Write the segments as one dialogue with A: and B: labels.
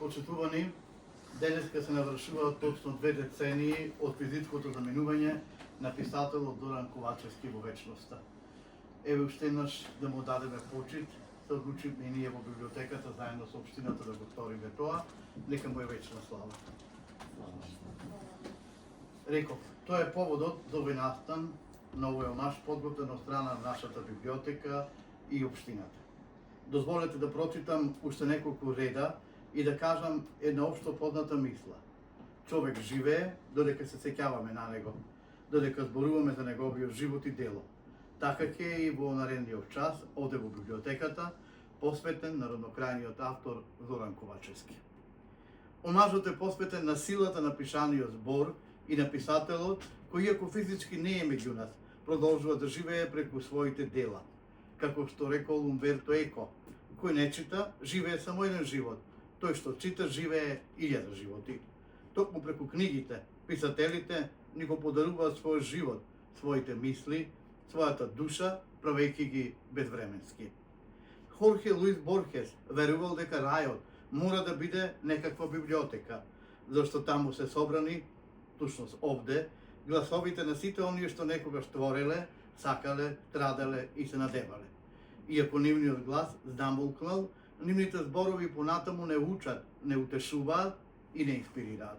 A: Почитувани, денеска се навршуваат точно 2 децении од физичкото заминување на писателот Зоран Ковачевски во вечноста. Еве уште еднаш да му дадеме почит, се одлучивме и ние во библиотеката заедно со општината да го сториме тоа, нека му е вечна слава. Реков, тоа е поводот за овој настан на овој омаж подготвен од страна на нашата библиотека и општината. Дозволете да прочитам уште неколку реда и да кажам една општо позната мисла. Човек живее додека се сеќаваме на него, додека зборуваме за неговиот живот и дело. Така ќе и во наредниот час, оде во библиотеката, посветен на роднокрајниот автор Зоран Ковачевски. Омажот е посветен на силата на пишаниот збор и на писателот, кој иако физички не е меѓу нас, продолжува да живее преку своите дела. Како што рекол Умберто Еко, кој не чита, живее само еден живот. Тој што чита, живее 1000 животи. Токму преку книгите, писателите ни го подаруваат својот живот, своите мисли, својата душа, правејќи ги безвременски. Хорхе Луис Борхес верувал дека рајот мора да биде некаква библиотека, зашто таму се собрани, тушност овде, гласовите на сите оние што некогаш твореле, сакале, страделе и се надевале. Иако нивниот глас здамбулкнал, нивните зборови понатаму не учат, не утешуваат и не инспирираат.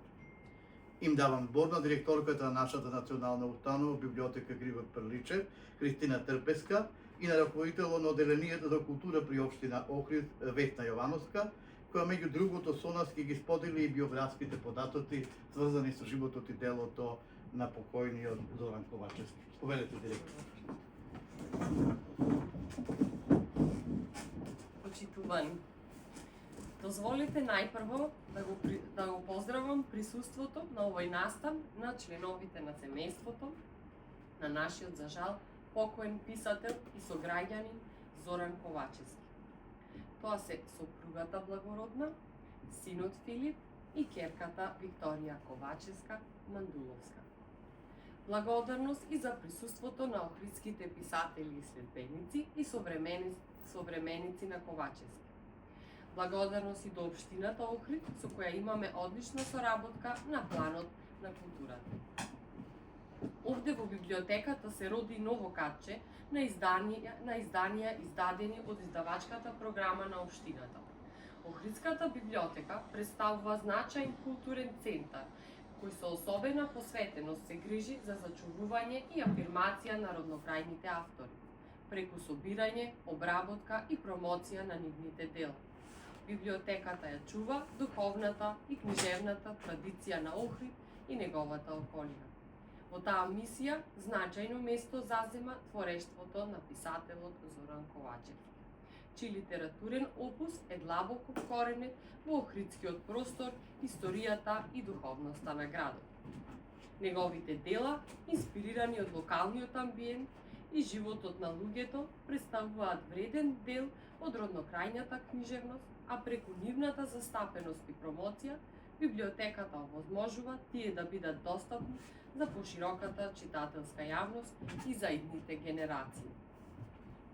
A: Им давам збор на директорката на нашата национална установа библиотека Григор Прличев, Христина Трпеска, и на раководителот на одделението за култура при општина Охрид Весна Јовановска, која меѓу другото со нас ќе ги сподели и биографските податоци сврзани со животот и делото на покојниот Зоран Ковачевски. Повелете, директор.
B: Почитувани, дозволите најпрво да го поздравам присуството на овој настан на членовите на семејството на нашиот, за жал, покоен писател и сограѓанин Зоран Ковачевски. Тоа се сопругата благородна, синот Филип и ќерката Викторија Ковачевска Мандуловска. Благодарност и за присуството на охридските писатели и следбеници и современици на Ковачевски. Благодарност и до општината Охрид, со која имаме одлична соработка на планот на културата. Овде во библиотеката се роди ново катче на изданија издадени од издавачката програма на општината. Охридската библиотека представува значајн културен центар, кој со особена посветеност се грижи за зачувување и афирмација на роднокрајните автори, преку собирање, обработка и промоција на нивните дела. Библиотеката ја чува духовната и книжевната традиција на Охрид и неговата околина. Во таа мисија значајно место зазема творештвото на писателот Зоран Ковачевски, чиј литературен опус е длабоко вкоренет во охридскиот простор, историјата и духовноста на градот. Неговите дела, инспирирани од локалниот амбиент и животот на луѓето, представуваат вреден дел од роднокрајната книжевност, а преку нивната застапеност и промоција, библиотеката овозможува тие да бидат достапни за пошироката читателска јавност и за идните генерации.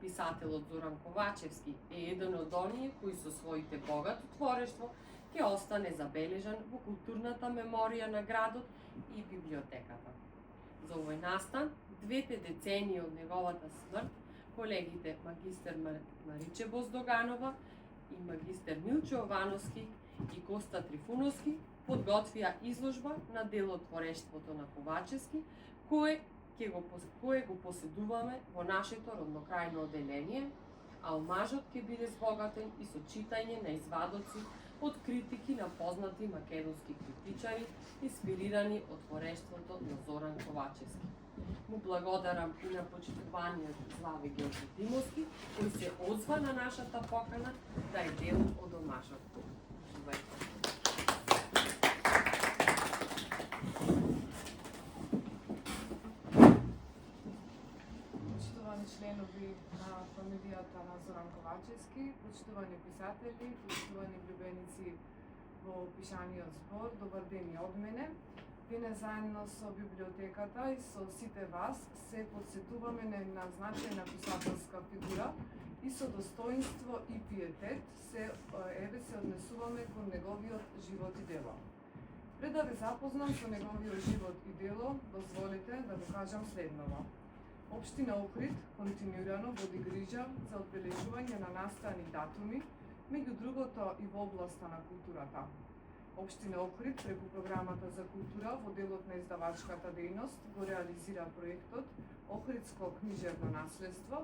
B: Писателот Зоран Ковачевски е еден од оние кои со своите богато творештво ќе остане забележан во културната меморија на градот и библиотеката. За овој настан, 2 децении од неговата смрт, колегите магистер Мариче Боздоганова и магистер Милчо Јовановски и Коста Трифуновски подготвија изложба на делотворештвото на Ковачевски, кое го поседуваме во нашето роднокрајно одделение, а омажот ќе биде збогатен и со читање на извадоци од критики на познати македонски критичари, инспирирани од творештвото на Зоран Ковачевски. Му благодарам и на почитуваниот Слави Георги Димовски, кој се одзва на нашата покана да е дел од омажот.
C: Почитувани членови на фамилијата на Зоран Ковачевски, почитувани писатели, почитувани влюбеници во пишаниот збор, добар ден и од мене. Денес заедно со библиотеката и со сите вас се подсетуваме на една значајна писателска фигура и со достоинство и пиетет се однесуваме кон неговиот живот и дело. Пред да ве запознам со неговиот живот и дело, дозволите да го кажам следново. Општина Охрид континуирано води грижа за одбележување на настани датуми, меѓу другото и во областа на културата. Општина Охрид преку програмата за култура во делот на издавачката дејност го реализира проектот Охридско книжевно наследство,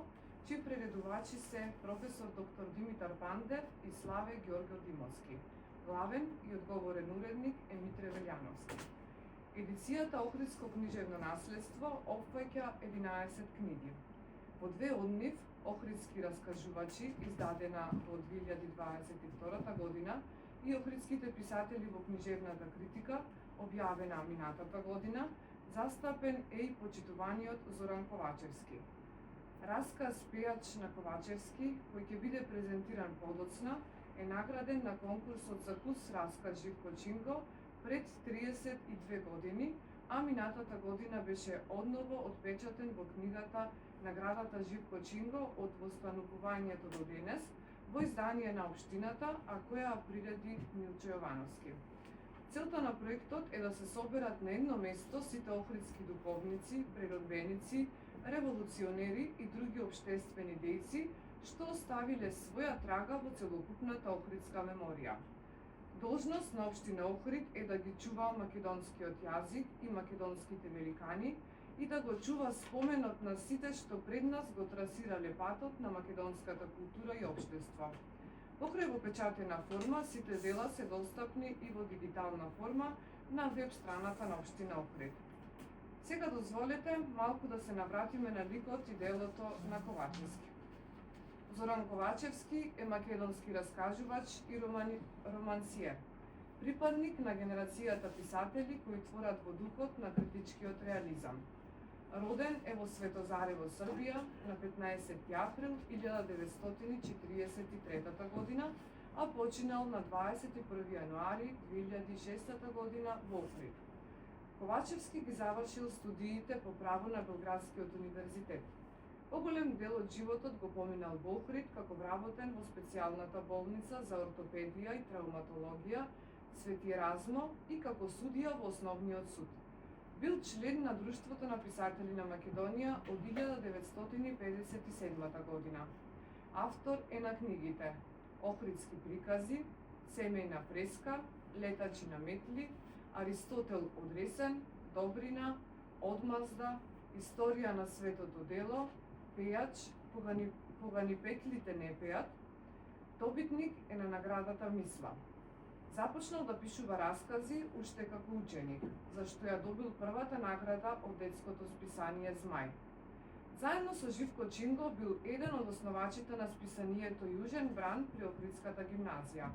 C: чии прередувачи се професор доктор Димитар Пандев и Славе Ѓорѓо Димовски. Главен и одговорен уредник е Митре Велјановски. Едицијата Охридско книжевно наследство опфаќа 11 книги. По две од нив, Охридски раскажувачи, издадена во 2022 година, и Охридските писатели во книжевната критика, објавена минатата година, застапен е и почитуваниот Зоран Ковачевски. Расказ Пејач на Ковачевски, кој ќе биде презентиран подоцна, е награден на конкурсот за кус расказ Живко Чинго пред 32 години, а минатата година беше одново отпечатен во книгата Наградата Живко Чинго од востанувувањето до денес, во издание на општината, а која приреди Милчо Јовановски. Целта на проектот е да се соберат на едно место сите охридски духовници, преродбеници, револуционери и други општествени дејци, што оставиле своја трага во целокупната охридска меморија. Должност на општина Охрид е да ги чува македонскиот јазик и македонските великани и да го чува споменот на сите што пред нас го трасирале патот на македонската култура и општество. Покрај во печатена форма, сите дела се достапни и во дигитална форма на веб страната на општина Охрид. Сега дозволете малку да се навратиме на ликот и делото на Ковачевски. Зоран Ковачевски е македонски раскажувач и романсиер, припадник на генерацијата писатели кои творат во духот на критичкиот реализам. Роден е во Светозарево, Србија, на 15 април 1943 година, а починал на 21 јануари 2006 година во Охрид. Ковачевски ги завршил студиите по право на Белградскиот универзитет. Поголем дел од животот го поминал во Охрид како вработен во специјалната болница за ортопедија и травматологија Свети Еразмо и како судија во Основниот суд. Бил член на Друштвото на писатели на Македонија од 1957 година. Автор е на книгите Охридски прикази, Семејна фреска, Летачи на метли, Аристотел Одресен, Добрина, Одмазда, Историја на светото дело, Пејач, кога ни петлите не пеат. Добитник е на наградата Мисла. Започнал да пишува раскази уште како ученик, зашто ја добил првата награда од детското списание Змај. Заедно со Живко Чинго бил еден од основачите на списанието Јужен Бран при Охридската гимназија.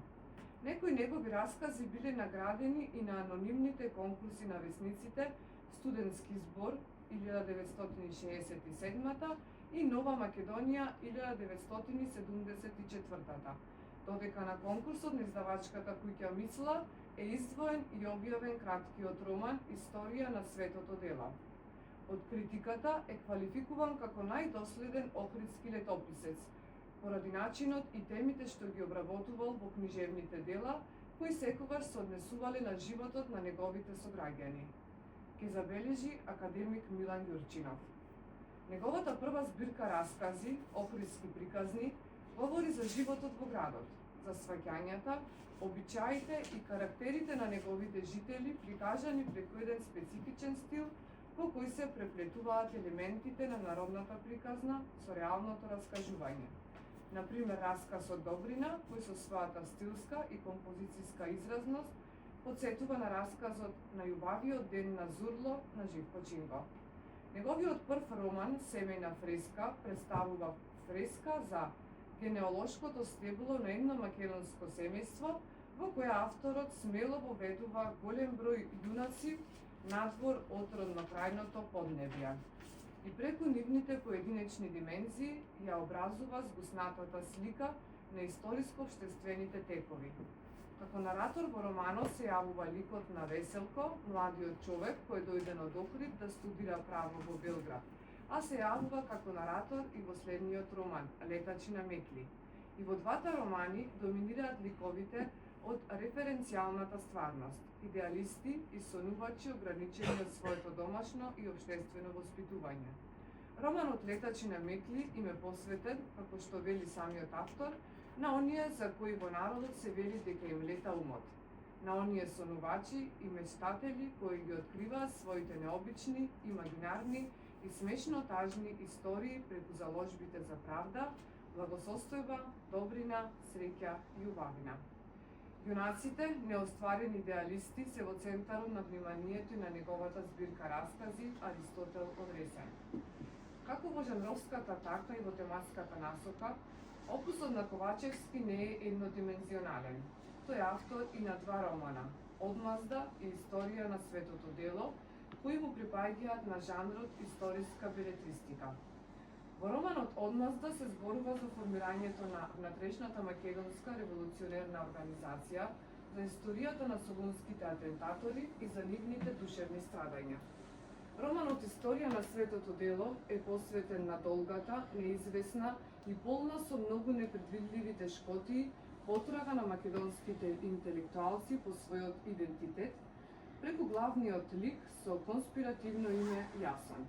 C: Некои негови раскази биле наградени и на анонимните конкурси на весниците Студентски збор 1967 и Нова Македонија 1974, додека на конкурсот на издавачката куќа Мисла е издвоен и објавен краткиот роман Историја на светото дело. Од критиката е квалификуван како најдоследен охридски летописец, поради начинот и темите што ги обработувал во книжевните дела, кои секогаш се однесувале на животот на неговите сограѓани. Ке забележи академик Милан Ѓурчинов. Неговата прва збирка раскази, Охридски приказни, говори за животот во градот, за сваќањата, обичаите и карактерите на неговите жители, прикажани преку еден специфичен стил, по кој се преплетуваат елементите на народната приказна со реалното раскажување. Например, расказ од Добрина, кој со својата стилска и композицијска изразност подсетува на расказот на љубавиот ден на Зурло на Живко Чинго. Неговиот прв роман, Семејна фреска, представува фреска за генеалошкото стебло на едно македонско семејство, во која авторот смело воведува голем број јунаци надвор од роднокрајното поднебје. И преку нивните поединечни димензии ја образува згуснатата слика на историско-општествените текови. Како наратор во романот се јавува ликот на Веселко, младиот човек кој дојден од Охрид да студира право во Белград, а се јавува како наратор и во следниот роман Летачи на метли. И во двата романи доминираат ликовите од референцијалната стварност, идеалисти и сонувачи ограничени од своето домашно и општествено воспитување. Романот Летачи на метли им е посветен, како што вели самиот автор, на оние за кои во народот се вели дека им лета умот, на оние сонувачи и мечтатели кои ги откриваат своите необични, имагинарни и смешно тажни истории преку заложбите за правда, благосостојба, добрина, среќа и убавина. Јунаците, неостварени идеалисти, се во центарот на вниманието и на неговата збирка раскази Аристотел Одресен. Како во жанровската, така и во тематската насока, опусот на Ковачевски не е еднодимензионален. Тој е автор и на два романа – Одмазда и Историја на светото дело, кои му припаѓаат на жанрот историска белетристика. Во романот Одмазда се зборува за формирањето на внатрешната македонска револуционерна организација, за историјата на солунските атентатори и за нивните душевни страдања. Романот Историја на светото дело е посветен на долгата, неизвестна и полна со многу непредвидливи тешкотии потрага на македонските интелектуалци по својот идентитет, преку главниот лик со конспиративно име Јасон.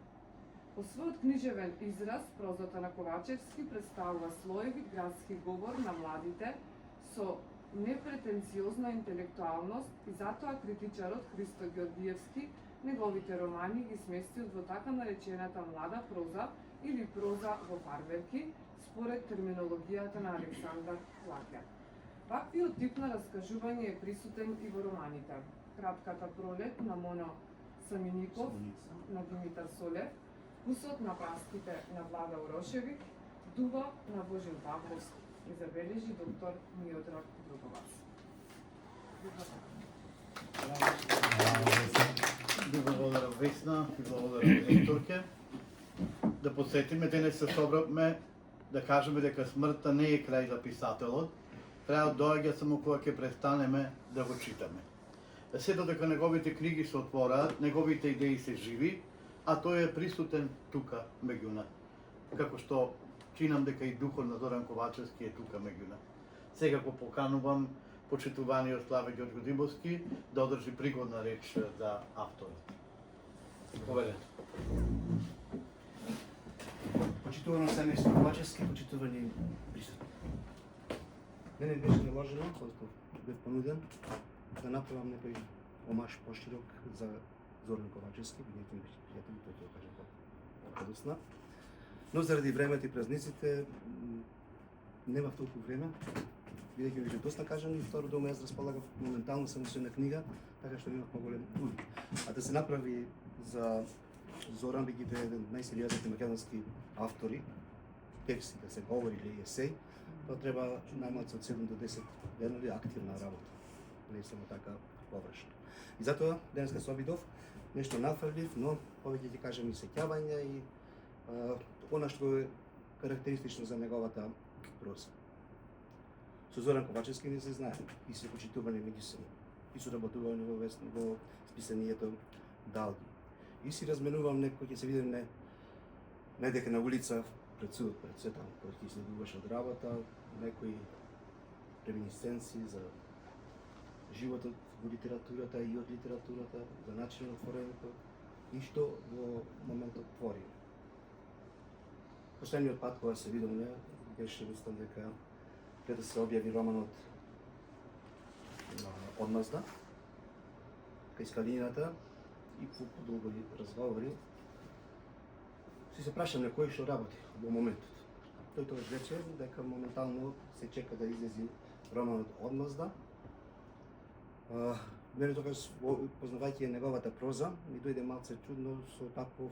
C: По својот книжевен израз, прозата на Ковачевски представува слоевит градски говор на младите со непретенциозна интелектуалност и затоа критичарот Христо Ѓорѓиевски неговите романи ги сместил во така наречената млада проза или проза во фарберки, според терминологијата на Александар Плакер. Ваквиот тип на раскажување е присутен и во романите. Кратката пролет на Моно Самиников, на Димитар Солев, Вкусот на праските на Влада Урошевик, Дува на Божин Павловски, и забележи доктор Миодраг Друговац.
A: Ви благодарам Весна и благодарам директорке. Да подсетиме, денес се собравме да кажеме дека смртта не е крај за писателот, треба да доаѓа само кога ќе престанеме да го читаме. Сето дека неговите книги се отвораат, неговите идеи се живи, а тој е присутен тука меѓу нас. Како што чинам дека и духот на Зоран Ковачевски е тука меѓу нас. Сега го поканувам почитуваниот Славе Ѓорѓодимовски да одржи пригодна реч за авторот. Поведете.
D: Почитувано семејство Ковачевски, почитувани присутни. Мене беше наложено, колку бе понуден, да направам некој омаш поширок за Зоран Ковачевски, бидејќи ми беше пријател, тој ќе го кажа подосна. Но заради времето и празниците немав толку време, бидејќи ми беше доста кажано и второ дома јас располагав моментално само со една книга, така што немав поголем труд. А да се направи за Зоран, бидејќи е еден од најсериозните македонски автори, текст да се говори или есеј, тоа треба најмалку од 7 до 10 денови активна работа, не само така површно. И затоа денеска се обидов нешто нафрлив, но повеќе ќе кажем и сеќавања и она што е карактеристично за неговата проза. Со Зоран Ковачевски не се знае и се почитувани меѓусебно, и се работувани во списанието Далги. И си разменувам некој, ќе се видиме не дека на улица пред судот, пред се таму, кој ќе следуваше од работа, некои реминисценции за животот во литературата и од литературата, за начин на творењето и што во моментот твори. Последниот пат кога се видовме беше мислам дека пред да се објави романот Одмазда, кај Скалинината и по подолги разговори, си се прашам на кој што работи во моментот. Тој тогаш рече дека моментално се чека да излези романот Одмазда. Мене тогаш, познавајќи неговата проза, ми дојде малце чудно со таков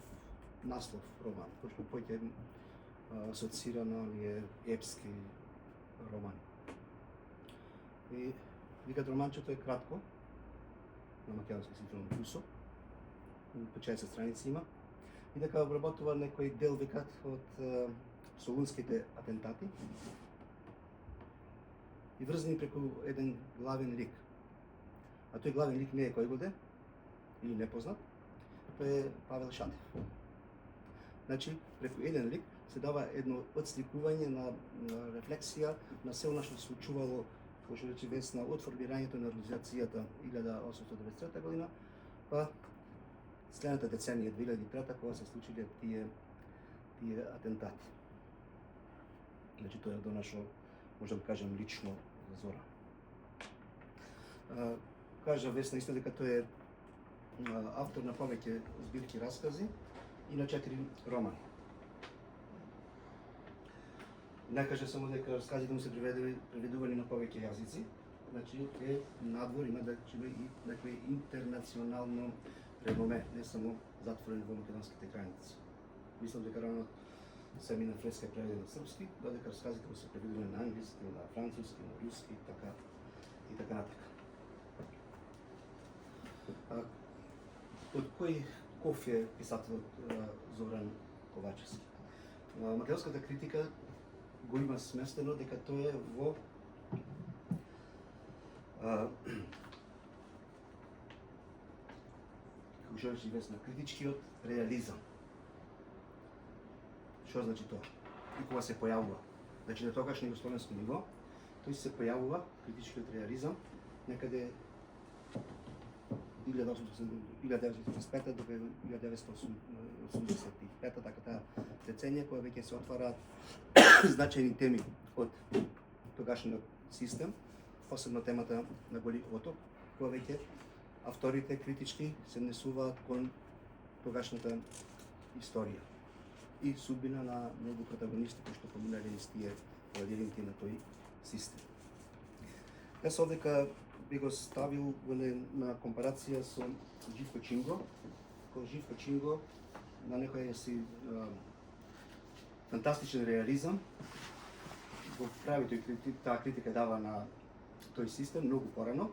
D: наслов роман, кој што поќе асоцира на оние епски романи. И викат романчето е кратко, на македонски сифрон Кусо, по 60 страници има, и дека обработува некој дел викат од солунските атентати и врзани преку еден главен лик. А тој главен лик не е кој годе, или непознат, тој е Павел Шатев. Значи, преку еден лик се дава едно отсликување на рефлексија на се она што се случувало, кој што рече Весна, од формирањето на организацијата 1893 година, па следната деценија 2003 кога се случиле тие атентати. Значи тоа е до нашо, можам да кажем, лично за Зоран. Кажа Весна исто дека тој е автор на повеќе збирки раскази и на 4 романи. Не каже само дека расказите му се преведувани на повеќе јазици, значи е надвор, има да и некој интернационално реноме, не само затворен во македонските граници. Мислам дека рано се мина фреска е преведена на српски, додека расказите му се преведувани на англиски, на француски, на руски и така натака. Од кој ков е писателот Зоран Ковачевски? Македонската критика го има сместено дека тој е во како што рече Весна, критичкиот реализам. Што значи тоа? И кога се појавува? Значи на тогашно југословенско ниво, тој се појавува критичкиот реализам некаде 1985 до 1985, така таа деценија која веќе се отвараат значајни теми од тогашниот систем, посебно темата на Голи оток, која веќе авторите критички се внесуваат кон тогашната историја и судбина на многу протагонисти кои што поминале низ тие лабиринти на тој систем. Јас овдека би го ставил на компарација со Живко Чинго, кој Живко Чинго на некој си фантастичен реализам го прави таа критика дава на тој систем многу порано,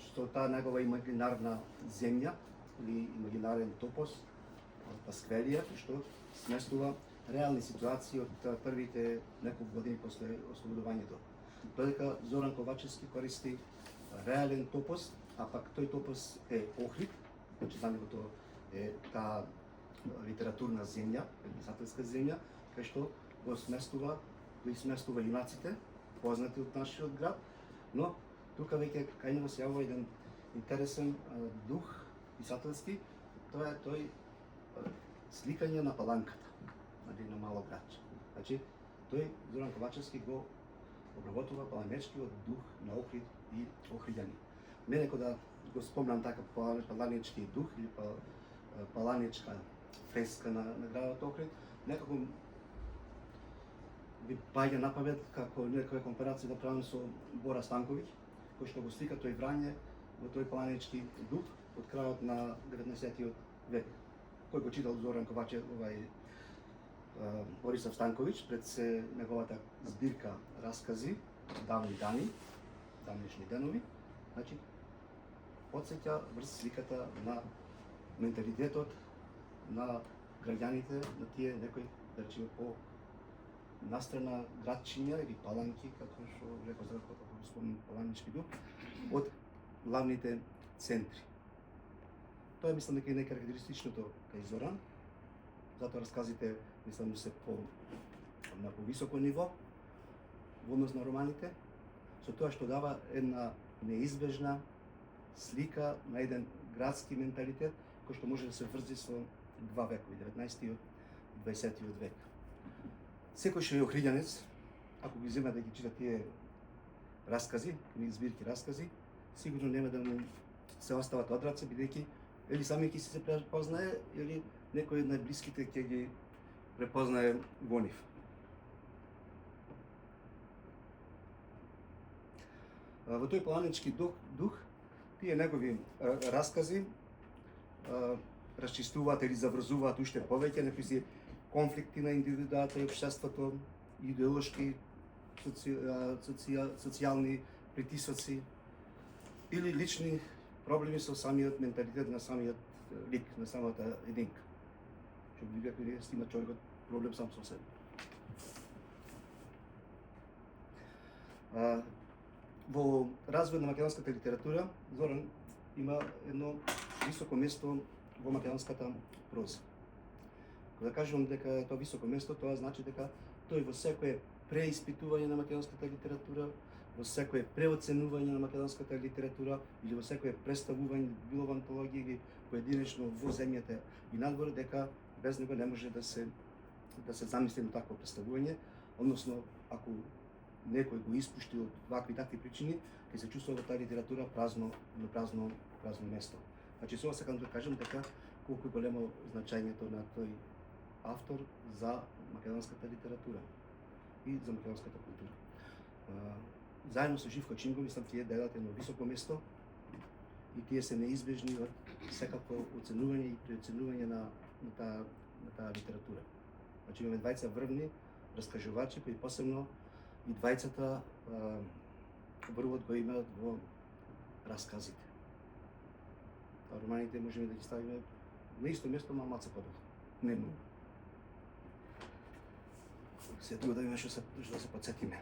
D: што таа негова имагинарна земја или имагинарен топос, Пасквелија, што сместува реални ситуации од првите неколку години после ослободувањето. Додека Зоран Ковачевски користи реален топос, а пак тој топос е Охрид, значи за него е таа литературна земја, писателска земја, кај што го сместува јунаците, познати од нашиот град, но тука веќе кај него се јавува еден интересен дух писателски, тоа е тој сликање на паланката, на мало градче. Значи, тој Зоран Ковачевски го обработува паланечкиот дух на Охрид и охриѓани. Мене кога го спомнам така паланечки дух или паланечка фреска на градот Охрид, некако ви паѓа на памет како некоја компарација да правам со Бора Станковиќ, кој што го слика тој Врање во тој паланечки дух од крајот на 19 век. Кој го читал Зоран Ковачев, Борисов Станковиќ, пред се неговата збирка раскази Давни дани, давнишни денови, значи потсеќа врз сликата на менталитетот на граѓаните на тие некои, да речеме, по настрана градчиња или паланки, како што рекол Зоран, како го спомнам паланички дух, од главните центри. Тоа мислам дека е некарактеристичното кај Зоран, затоа расказите мислам се на повисоко ниво во однос на романите, со тоа што дава една неизбежна слика на еден градски менталитет кој што може да се врзи со два векови, 19 и 20 век. Секој што е охриѓанец, ако ги зема да ги чита тие раскази, или збирки раскази, сигурно нема да му се остават одраци, бидејќи или сами ќе се препознае, или некој од најблиските ќе ги препознае во нив. Во тој паланички дух, тие негови раскази расчистуваат или заврзуваат уште повеќе некои си конфликти на индивидуата и општеството, идеолошки, социјални притисоци или лични проблеми со самиот менталитет на самиот лик, на самата единка. Што би рекли, има човекот проблем сам со себе. Во развој на македонската литература, Зоран има едно високо место во македонската проза. Кога да кажувам дека е тоа високо место, тоа значи дека тој во секое преиспитување на македонската литература, во секое преоценување на македонската литература или во секое представување било во антологија или поединечно во земјата и надвор, дека без него не може да се замисли на такво представување, односно ако некој го испушти од вакви такви причини, ќе се чувствува во таа литература празно место. Значи со ова сакам да кажам дека колку е големо значењето на тој автор за македонската литература и за македонската култура. Заедно со Живко Чинго, мислам, тие делат едно високо место и тие се неизбежни од секакво оценување и преоценување на таа литература. Значи имаме двајца врвни раскажувачи кои посебно и двајцата врвот го имаат во расказите. Романите можеме да ги ставиме на исто место, ма малце подолу. Не многу. Се тука да има што да се подсетиме.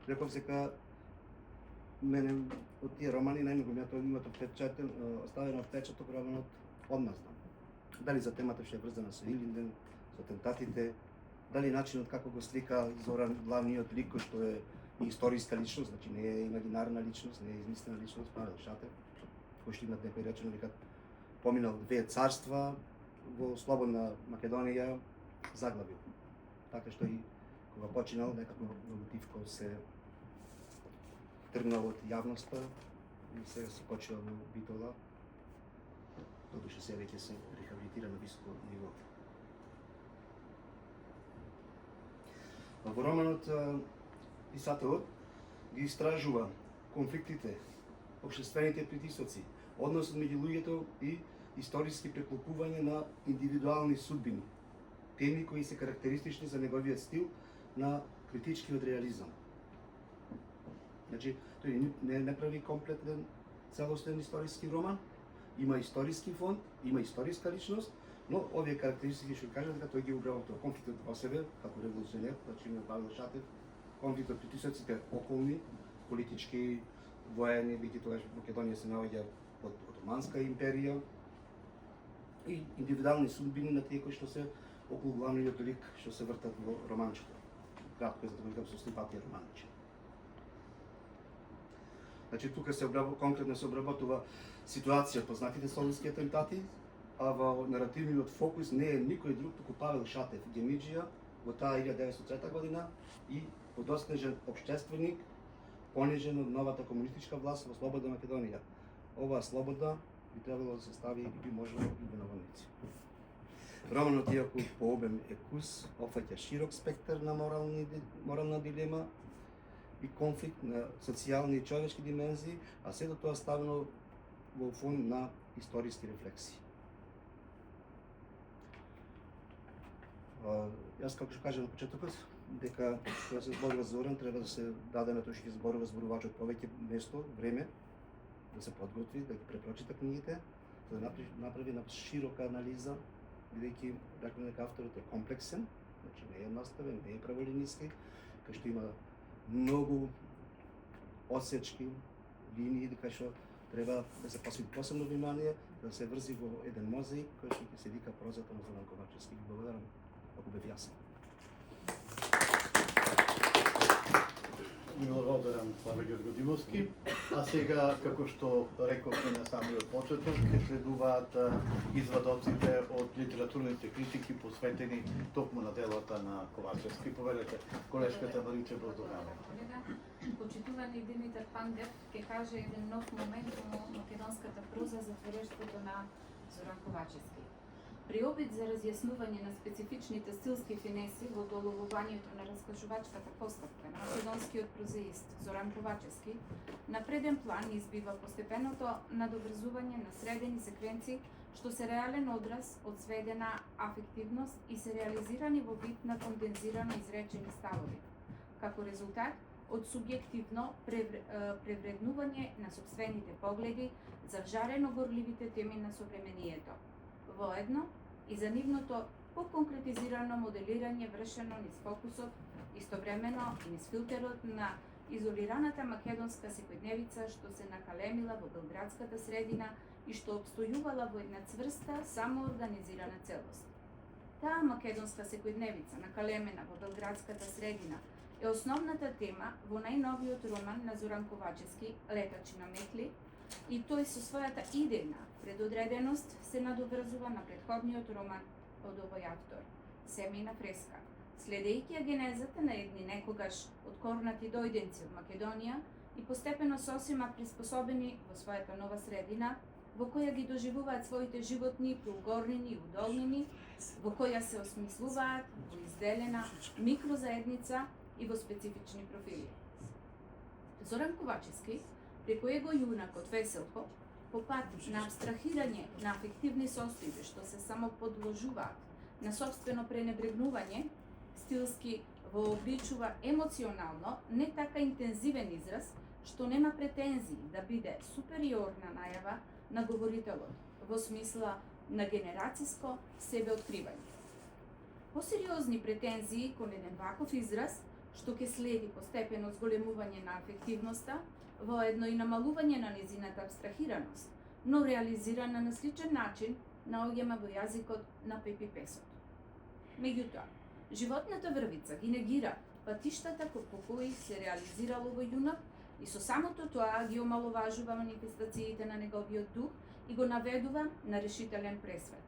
D: Реков дека мене од тие романи најмногу имат оставен впечаток романот Одмазда. Дали за темата што е врзана со Илинден, со атентатите, дали начинот како го слика Зоран, главниот лик, кој што е историска личност, значи не е имагинарна личност, не е измислена личност, Павел Шатев, кој што имат некој речено дека поминал 2 царства во слободна Македонија, заглавил. Така што и кога починал некако мотив кој се тргнал од јавноста и сега се почива во Битола, додуше се веќе се рехабилитира на високо ниво. Во романот писателот ги истражува конфликтите, општествените притисоци, односот меѓу луѓето и историски преклопување на индивидуални судбини, теми кои се карактеристични за неговиот стил на критичкиот реализам. Значи, тој не прави комплетен, целостен историски роман, има историски фон, има историска личност, но овие карактеристики што кажа дека тој ги обработува конфликтот во себе, како револуционер, значи има Павел Шатев, конфликтот притисоците околни, политички, воени, бидејќи тогаш Македонија се наоѓа под Отоманска империја, и индивидуални судбини на тие кои што се околу главниот лик што се вртат во романчето. Кратко е за да го со симпатија романче. Значи тука конкретно се обработува ситуација познатите солунски атентати, а во наративниот фокус не е никој друг туку Павел Шатев, Гемиџија, во таа 1903 година и подоснежен општественик, понижен од новата комунистичка власт во слободна Македонија. Оваа слобода би требало да се стави и би можело и во наводници. Романот, иако по обем е кус, опфаќа широк спектар на морална дилема и конфликт на социјални и човечки димензии, а сето тоа ставено во фон на историски рефлексии. Јас како што кажам на почетокот, дека кога се зборува за Зоран, треба да се даде на тој што ќе зборува зборувачот повеќе место, време, да се подготви, да ги препрочита книгите, за да направи една широка анализа, бидејќи рекоме дека авторот е комплексен, значи не е едноставен, не е праволиниски, кај што има многу одсечки, линии, дека што треба да се посвети посебно внимание, да се врзи во еден мозаик кој што ќе се вика прозата на Зоран Ковачевски. Благодарам, ако бев јасен.
A: Благодарам, Славе Ѓоргодимовски. А сега, како што рековме на самиот почеток, ќе следуваат извадоците од литературните критики посветени токму на делата на Ковачевски. Повелете, колешката Мариче Броздогане.
E: Почитувани Димитар Пандев ќе каже еден нов момент во македонската проза за творештвото на Зоран Ковачевски. При обид за разјаснување на специфичните стилски финеси во доловувањето на раскажувачката поставка на македонскиот прозаист Зоран Ковачевски, на преден план избива постепеното надоврзување на средени секвенци што се реален одраз од сведена афективност и се реализирани во вид на кондензирано изречени ставови. Како резултат од субјективно превреднување на сопствените погледи за жарено горливите теми на современието. Воедно и за нивното поконкретизирано моделирање вршено низ фокусот, истовремено и низ филтерот на изолираната македонска секојдневица што се накалемила во белградската средина и што обстојувала во една цврста, самоорганизирана целост. Таа македонска секојдневица, накалемена во белградската средина, е основната тема во најновиот роман на Зоран Ковачевски "Летачи на метли", и тој со својата идејна предодреденост се надоврзува на претходниот роман од овој автор, "Семејна фреска", следејќи ја генезата на едни некогаш откорнати дојденци од Македонија и постепено сосема приспособени во својата нова средина, во која ги доживуваат своите животни преугорнини и удолнини, во која се осмислуваат во изделена микрозаедница и во специфични профили. Зоран Ковачевски, преку его јунакот Веселко, по пат на абстрахирање на афективни состојби што се само подложуваат на собствено пренебрегнување, стилски вообичува емоционално не така интензивен израз, што нема претензии да биде супериорна најава на говорителот, во смисла на генерациско себеоткривање. Посериозни претензии кон еден ваков израз, што ќе следи постепено зголемување на афективноста, воедно и намалување на незината абстрахираност, но реализирана на сличен начин, наоѓаме во јазикот на Пепи Песот. Меѓутоа, животната врвица ги негира патиштата по кои се реализирало во јунак и со самото тоа ги омаловажува манифестациите на неговиот дух и го наведува на решителен пресвет.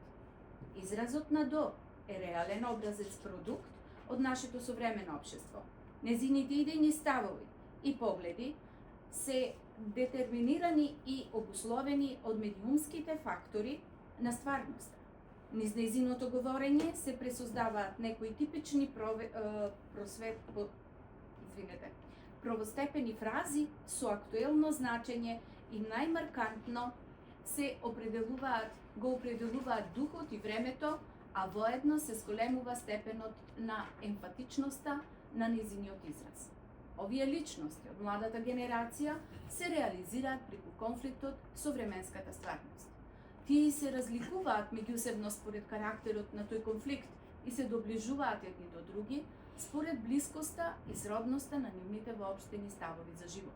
E: Изразот на до е реален образец продукт од нашето современо општество. Незините идејни ставови и погледи се детерминирани и обусловени од медиумските фактори на стварноста. Низ нејзиното говорење се пресоздаваат некои типични правостепени фрази со актуелно значење и најмаркантно го определуваат духот и времето, а воедно се зголемува степенот на емпатичноста на нејзиниот израз. Овие личности од младата генерација се реализираат преку конфликтот со временската стварност. Тие се разликуваат меѓусебно според карактерот на тој конфликт и се доближуваат едни до други според блискоста и сродноста на нивните воопштени ставови за живот.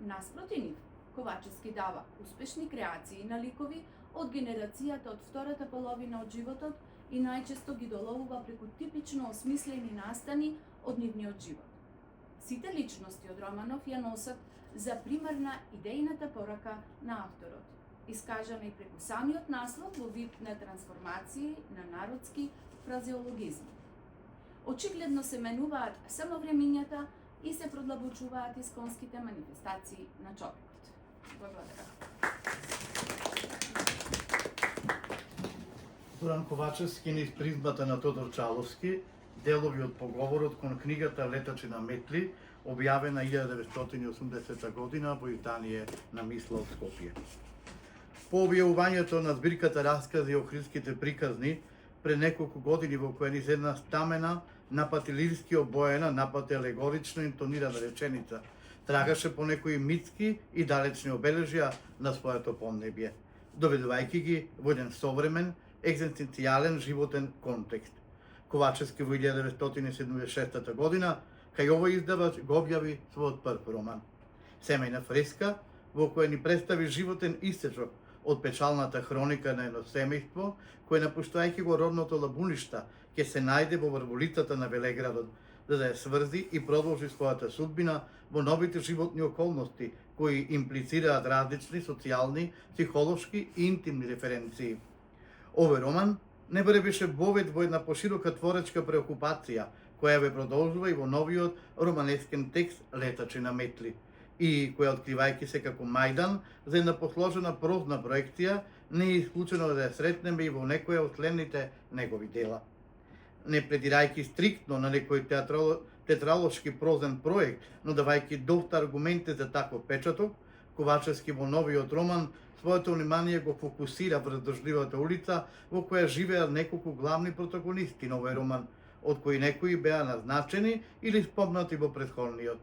E: Наспроти нив, Ковачевски дава успешни креации на ликови од генерацијата од втората половина од животот и најчесто ги доловува преку типично осмислени настани од нивниот живот. Сите личности од романов ја носат за примарна идејната порака на авторот, искажана и преку самиот наслов во вид на трансформации на народски фразеологизми. Очигледно се менуваат само времињата и се продлабочуваат исконските манифестации на човекот. Благодарам.
A: Зоран Ковачевски низ призмата на Тодор Чаловски, делови од поговорот кон книгата "Летачи на метли", објавена 1980 година во издание на Мисла од Скопје. По објавувањето на збирката "Раскази охридските приказни", пред неколку години во која низ една стамена, напати лирски обоена, напати алегорично интонирана реченица, трагаше по некои митски и далечни обележја на своето поднебје, доведувајќи ги во еден современ, екзистенцијален животен контекст. Ковачевски во 1976 година, кај овој издавач го објави својот прв роман. "Семејна фреска", во која ни представи животен истечок од печалната хроника на едно семејство, кое напуштајќи го родното Лабуништа, ќе се најде во врволицата на Велеградот, за да ја сврзи и продолжи својата судбина во новите животни околности, кои имплицираат различни социјални, психолошки и интимни референции. Овој роман не беше вовед во една поширока творечка преокупација, која ве продолжува и во новиот романескен текст "Летачи на метли", и која, откривајќи се како мајдан за една посложена прозна проекција, не е исклучено да ја сретнеме и во некоја од следните негови дела. Не пледирајќи стриктно на некој театралошки прозен проект, но давајќи доста аргументи за таков печаток, Ковачевски во новиот роман своето внимание го фокусира врз држливата улица во која живеат неколку главни протагонисти на овој роман, од кои некои беа назначени или спомнати во претходниот.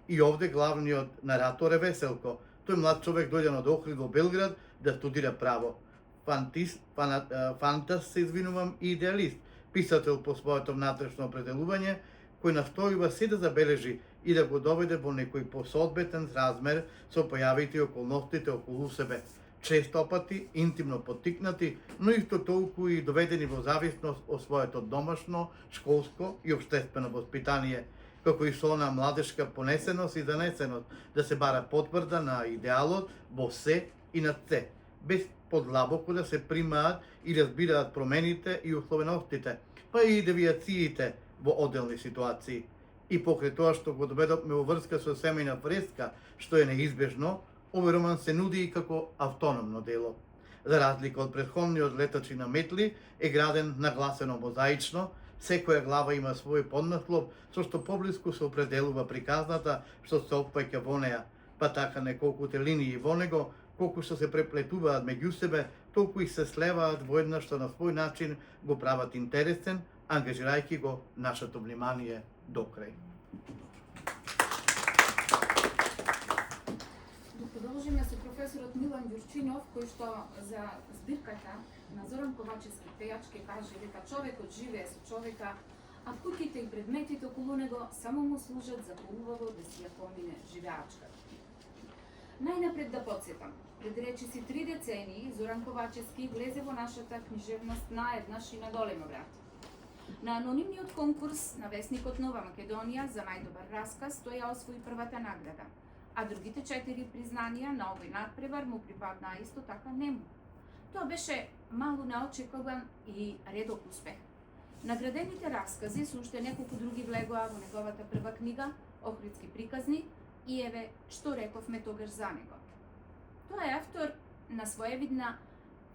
A: И овде главниот наратор е Веселко. Тој млад човек дојден од Охрид во Белград да студира право. Фантаст се извинувам и идеалист, писател по своето внатрешно определување, кој настојува се да забележи и да го доведе во некој посодбетен размер со појавите и околностите околу себе, често пати интимно поттикнати, но исто толку и доведени во зависност од своето домашно, школско и општествено воспитание, како и со она младешка понесеност и занесеност да се бара потврда на идеалот во се и на се, без подлабоко да се примаат и разбираат промените и условеностите, па и девиациите во одделни ситуации. И покрај тоа што го доведовме во врска со семејна врска, што е неизбежно, овој роман се нуди и како автономно дело. За разлика од претходниот Летачи на метли, е граден нагласено мозаично, секоја глава има свој поднаслов, со што поблиску се определува приказната што се опфаќа во неа, па така неколкуте линии во него, колку што се преплетуваат меѓу себе, толку и се слеваат во една што на свој начин го прават интересен, ангажирајќи го нашето внимание до крај.
E: Да продолжиме со професорот Милан Ѓурчинов, кој што за збирката на Зоран Ковачевски пејач ке каже дека човекот живее со човека, а куќите и предметите околу него само му служат за поубаво да си ја помине живеачката. Најнапред да подсетам, пред речиси 3 децении Зоран Ковачевски влезе во нашата книжевност наеднаш и на големо врата. На анонимниот конкурс на весникот Нова Македонија за најдобар расказ тој ја освои првата награда, а другите 4 признанија на овој надпревар му припаднаа исто така нему. Тоа беше малку неочекуван и редок успех. Наградените раскази со уште неколку други влегоа во неговата прва книга Охридски приказни и еве што рековме тогаш за него. Тоа е автор на своевидна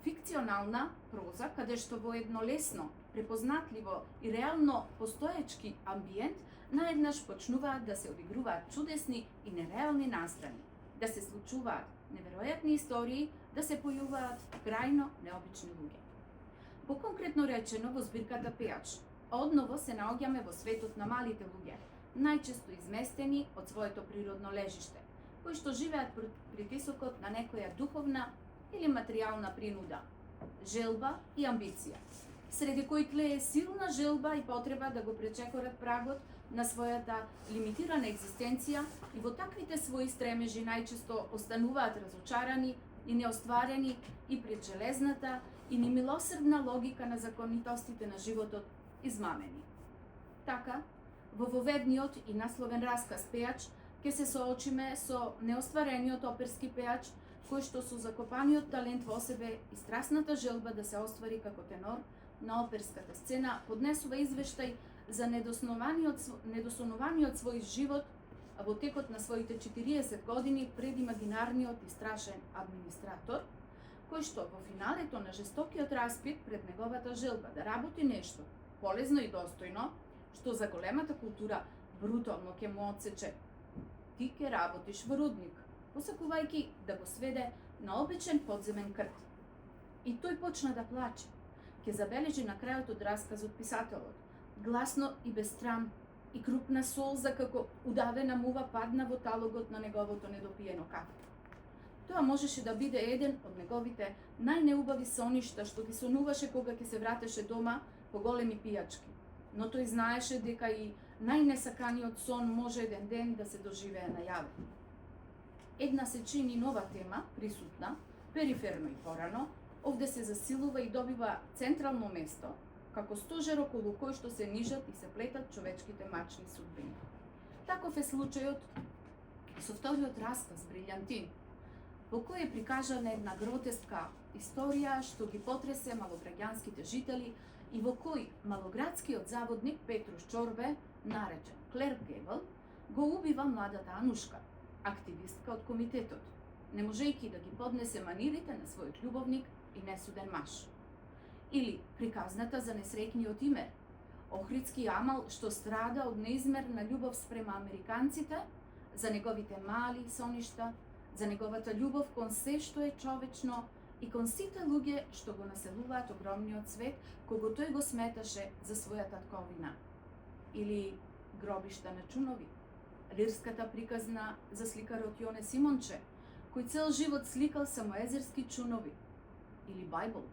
E: фикционална проза, каде што во едно лесно, препознатливо и реално постоечки амбиент наеднаш почнуваат да се одигруваат чудесни и нереални настрани, да се случуваат неверојатни истории, да се појуваат крајно необични луѓе. Поконкретно речено во збирката Пејач, одново се наоѓаме во светот на малите луѓе, најчесто изместени од своето природно лежиште, кои што живеат под притисокот на некоја духовна или материјална принуда, желба и амбиција, среди кои тлее силна желба и потреба да го пречекорат прагот на својата лимитирана екзистенција и во таквите своји стремежи најчесто остануваат разочарани и неостварени и пред железната и немилосрдна логика на законитостите на животот измамени. Така, во воведниот и насловен расказ Пејач ќе се соочиме со неостварениот оперски пејач кој што со закопаниот талент во себе и страстната желба да се оствари како тенор на оперската сцена поднесува извештај за недосонуваниот свој живот во текот на своите 40 години пред имагинарниот и страшен администратор, кој што во финалето на жестокиот распит пред неговата желба да работи нешто полезно и достојно, што за големата култура брутално ќе му отсече. Ти ќе работиш во рудник, посакувајќи да го сведе на обичен подземен крт. И тој почна да плаче. Ќе забележи на крајот од расказот писателот, гласно и без трам, и крупна солза како удавена мува падна во талогот на неговото недопиено кафе. Тоа можеше да биде еден од неговите најнеубави соништа што ги сонуваше кога ќе се вратеше дома по големи пијачки. Но тој знаеше дека и најнесаканиот сон може еден ден да се доживее најаве. Една се чини нова тема, присутна, периферно и порано, овде се засилува и добива централно место, како стожер околу кој што се нижат и се плетат човечките мачни судбини. Таков е случајот со вториот расказ Брилјантин, во кој е прикажана една гротеска историја што ги потресе малограѓанските жители и во кој малоградскиот заводник Петруш Чорбе, наречен Клерк Гебел, го убива младата Анушка, активистка од комитетот, не можејќи да ги поднесе манирите на својот љубовник и несуден маж. Или приказната за несреќниот Имер, охридски амал што страда од неизмерна љубов спрема американците, за неговите мали соништа, за неговата љубов кон се што е човечно и кон сите луѓе што го населуваат огромниот свет, кого тој го сметаше за своја татковина. Или Гробишта на чунови, лирската приказна за сликарот Јоне Симонче, кој цел живот сликал самоезерски чунови. Или Бајбл,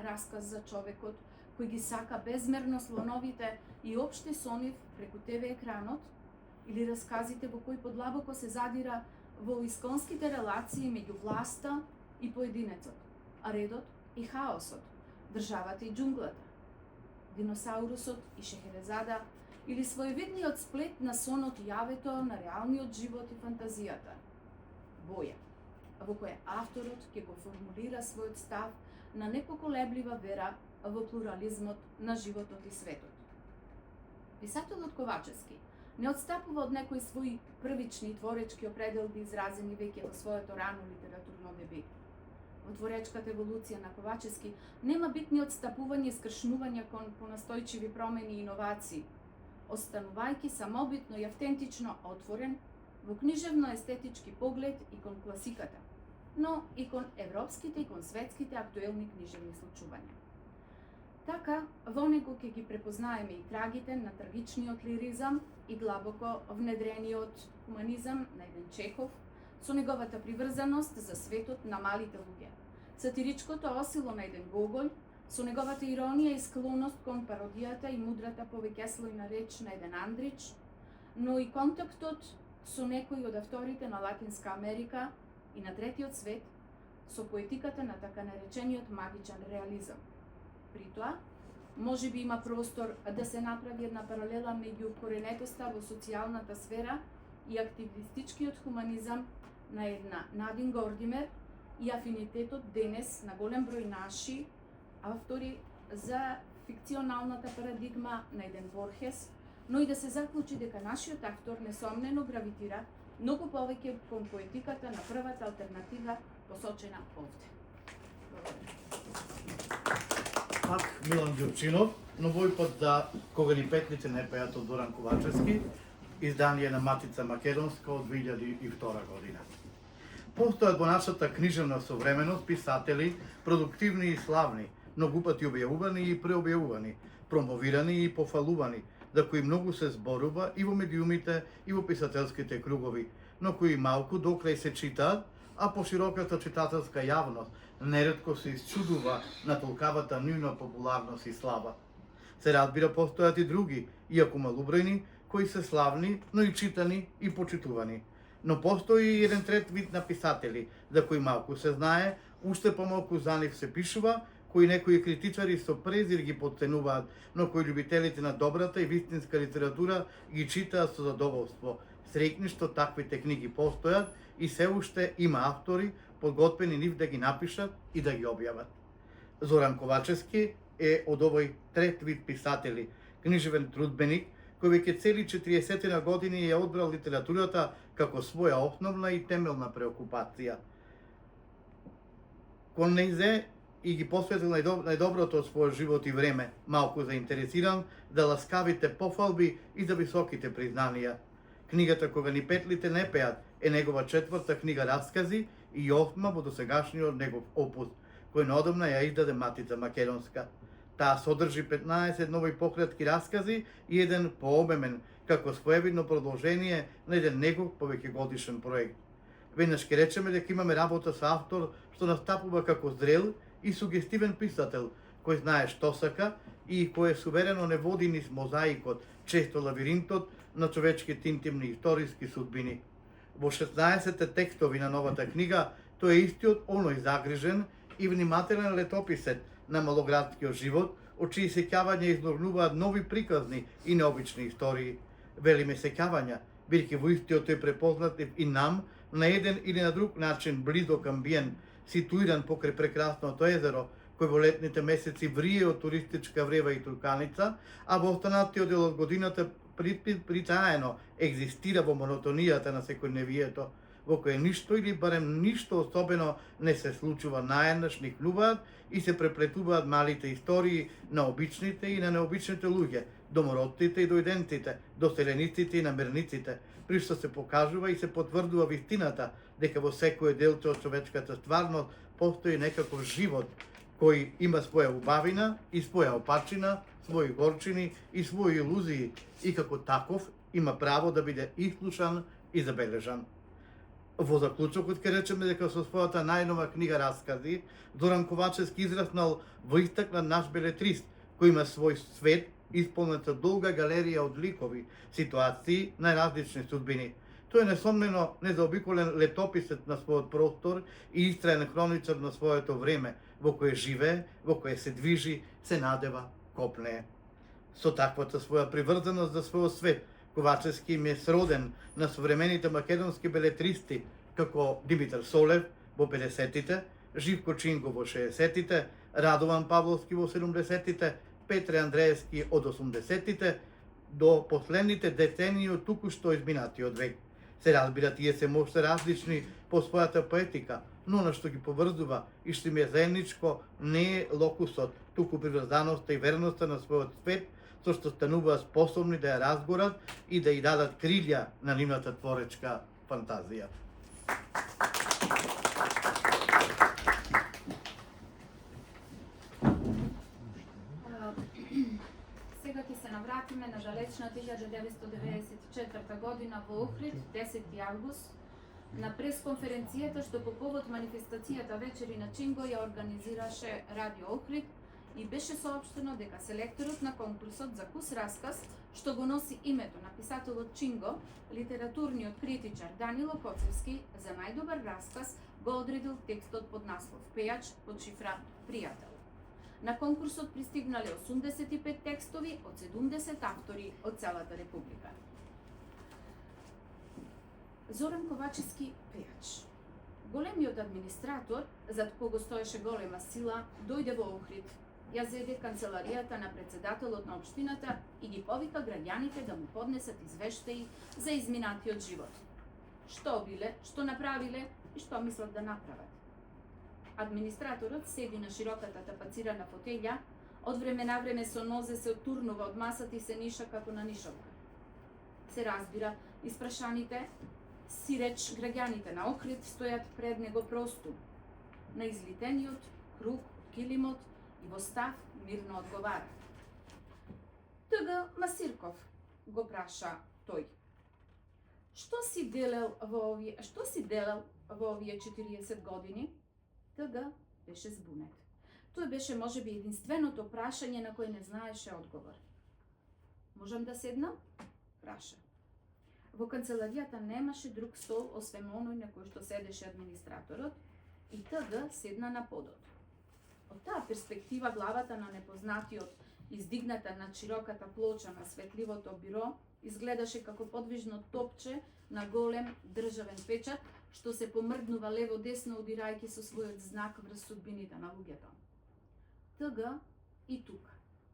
E: расказ за човекот кој ги сака безмерно слоновите и опште со нив преку ТВ екранот, или расказите во кои подлабоко се задира во исконските релации меѓу власта и поединецот, а редот и хаосот, државата и џунглата, диносаурусот и Шехерезада или своевидниот сплет на сонот и јавето на реалниот живот и фантазијата. Боја, во која авторот ќе го формулира својот став на непоколеблива вера во плурализмот на животот и светот. Писателот Ковачевски не отстапува од некои своји првични творечки определби изразени веќе во своето рано литературно деби. Во творечката еволуција на Ковачевски нема битни отстапување и скршнувања кон понастојчиви промени и иновации, останувајќи самобитно и автентично отворен во книжевно-естетички поглед и кон класиката, но и кон европските и кон светските актуелни книжевни случувања. Така, во него ќе ги препознаеме и трагите на трагичниот лиризам и длабоко внедрениот хуманизам на еден Чехов, со неговата приврзаност за светот на малите луѓе, сатиричкото осило на еден Гоголј, со неговата иронија и склоност кон пародијата и мудрата повеќеслојна реч на еден Андрич, но и контактот со некои од авторите на Латинска Америка и на третиот свет, со поетиката на така наречениот магичен реализам. При тоа, може би има простор да се направи една паралела меѓу коренетоста во социјалната сфера и активистичкиот хуманизам на една Надин Гордимер и афинитетот денес на голем број наши автори за фикционалната парадигма на еден Борхес, но и да се заклучи дека нашиот автор несомнено гравитира многу повеќе кон поетиката на првата алтернатива посочена овде.
A: Пак Милан Ѓурчинов, но овој пат за Кога ни петлите не пеат од Доран Ковачевски, издание на Матица Македонска од 2002 година. Постојат во нашата книжевна современост писатели, продуктивни и славни, многу пати објавувани и преобјавувани, промовирани и пофалувани, за кои многу се зборува и во медиумите и во писателските кругови, но кои малку докрај се читаат, а пошироката читателска јавност неретко се исчудува на толкавата нивна популарност и слава. Се разбира, постојат и други, иако малобројни, кои се славни, но и читани и почитувани. Но постои и еден трет вид на писатели, за кои малку се знае, уште помалку за нив се пишува, кои некои критичари со презир ги подценуваат, но кои љубителите на добрата и вистинска литература ги читаат со задоволство. Среќни што таквите книги постојат и се уште има автори подготвени нив да ги напишат и да ги објават. Зоран Ковачевски е од овој трет вид писатели, книжевен трудбеник, кој веќе цели 40 години ја одбрал литературата како своја основна и темелна преокупација. Кон нејзе и ги посветил најдоброто од својот живот и време, малку заинтересиран за ласкавите пофалби и за високите признанија. Книгата Кога ни петлите не пеат е негова четврта книга раскази и осма во досегашниот негов опус, кој наодамна ја издаде Матица Македонска. Таа содржи 15 нови пократки раскази и еден пообемен, како своевидно продолжение на еден негов повеќегодишен проект. Веднаш ќе речеме дека имаме работа со автор што настапува како зрел и сугестивен писател, кој знае што сака и кој суверено не води низ мозаикот, често лавиринтот на човечките интимни историски судбини. Во 16 текстови на новата книга, тој е истиот оној загрижен и внимателен летописет на малоградскиот живот, од чии сеќавања изложнуваат нови приказни и необични истории. Велиме сеќавања, бидејќи во истиот тој препознатлив и нам, на еден или на друг начин близок амбиент, ситуиран покрај прекрасното езеро, кој во летните месеци врие од туристичка врева и турканица, а во останатиот дел од годината притаено екзистира во монотонијата на секојдневието, во кој ништо или барем ништо особено не се случува, наеднаш никнуваат и се преплетуваат малите истории на обичните и на необичните луѓе, домородците и дојденците, доселениците и намерниците, при што се покажува и се потврдува вистината дека во секој делче од човечката стварност постои некаков живот кој има своја убавина и своја опачина, своји горчини и своји илузии и како таков има право да биде ислушан и забележан. Во заклучокот ќе речеме дека со својата најнова книга раскази, Зоран Ковачевски израснал во истакнат наш белетрист, кој има свој свет исполнет со долга галерија од ликови, ситуации, најразлични судбини. Тој е несомнено незаобиколен летописец на својот простор и истраен хроничар на своето време, во кое живее, во кое се движи, се надева, копнее. Со таквата своја приврзаност за својот свет, Ковачевски им е сроден на современите македонски белетристи, како Димитар Солев во 50-тите, Живко Чинго во 60-тите, Радован Павловски во 70-тите, Петре Андреевски од 80-тите, до последните децении од туку-што изминатиот век. Се разбира, тие се можда различни по својата поетика, но на што ги поврзува и што им е заедничко не е локусот, туку приврзаноста и верноста на својот свет, со што стануваат способни да ја разгорат и да ја дадат крилја на нивната творечка фантазија.
E: Сега ќе се навратиме на далечна 1994 година во Охрид, 10 август, на пресконференцијата што по повод манифестацијата Вечери на Чинго ја организираше Радио Охрид и беше соопштено дека селекторот на конкурсот за кус расказ, што го носи името на писателот Чинго, литературниот критичар Данило Коцевски, за најдобар расказ го одредил текстот под наслов Пејач под шифра Пријател. На конкурсот пристигнале 85 текстови од 70 автори од целата република. Зоран Ковачевски, пејач. Големиот администратор, зад кого стоеше голема сила, дојде во Охрид, ја зеде канцеларијата на председателот на општината и ги повика граѓаните да му поднесат извештаи за изминатиот живот. Што биле, што направиле и што мислат да направат. Администраторот седи на широката тапацирана фотелја, од време на време со нозе се отурнува од масата и се ниша како на нишавка. Се разбира, испрашаните, сиреч граѓаните на Охрид стојат пред него просту, на излитениот круг килимот и во став мирно одговара. Т.Г. Масирков, го праша тој. Што си делал во овие 40 години? Т.Г. беше збунет. Тој беше можеби единственото прашање на кој не знаеше одговор. Можам да седнам? Праша. Во канцеларијата немаше друг стол освен оној на кој што седеше администраторот и Т.Г. седна на подот. Од таа перспектива главата на непознатиот, издигната над широката плоча на светливото биро, изгледаше како подвижно топче на голем државен печат, што се помрднува лево-десно удирајќи со својот знак врз судбините на луѓето. Т.Г. и тука,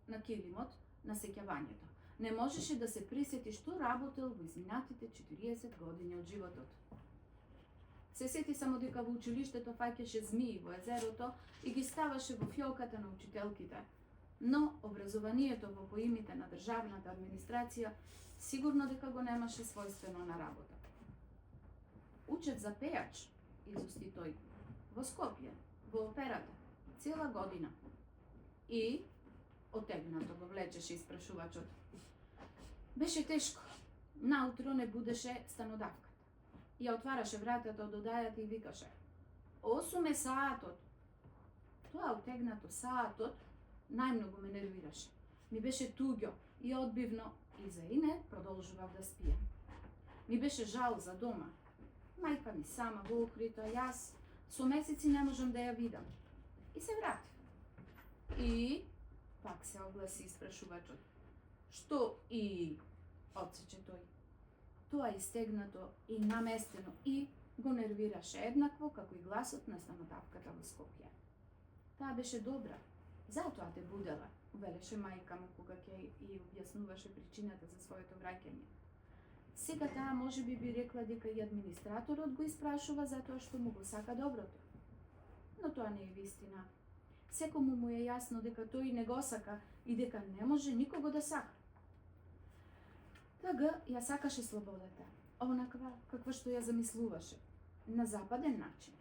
E: на килимот, на сеќавањето, не можеше да се присети што работел во изминатите 40 години од животот. Се сети само дека во училиштето фаќаше змии во езерото и ги ставаше во фиолката на учителките, но образованието во поимите на државната администрација сигурно дека го немаше својствено на работа. Учев за пејач, изусти тој, во Скопје, во операта, цела година. И отегнато го влечеше испрашувачот. Беше тешко. Наутро не будеше станодавката. Ја отвараше вратата од одајата и викаше: 8 е саатот. Тоа отегнато саатот најмногу ме нервираше. Ми беше туѓо и одбивно и за ине продолжував да спијам. Ми беше жал за дома. Мајка ми сама во Охрид, а јас со месеци не можам да ја видам. И се вратив. И пак се огласи испрашувачот. Што и отсече тој. Тоа истегнато и наместено и го нервираше еднакво како и гласот на станодавката во Скопје. Таа беше добра, затоа те будела, велеше мајка му кога ќе и објаснуваше причината за своето враќање. Сега таа можеби би рекла дека и администраторот го испрашува затоа што му го сака доброто. Но тоа не е вистина. Секому му е јасно дека тој не го сака и дека не може никого да сака. Т.Г. ја сакаше слободата, онаква каква што ја замислуваше, на западен начин.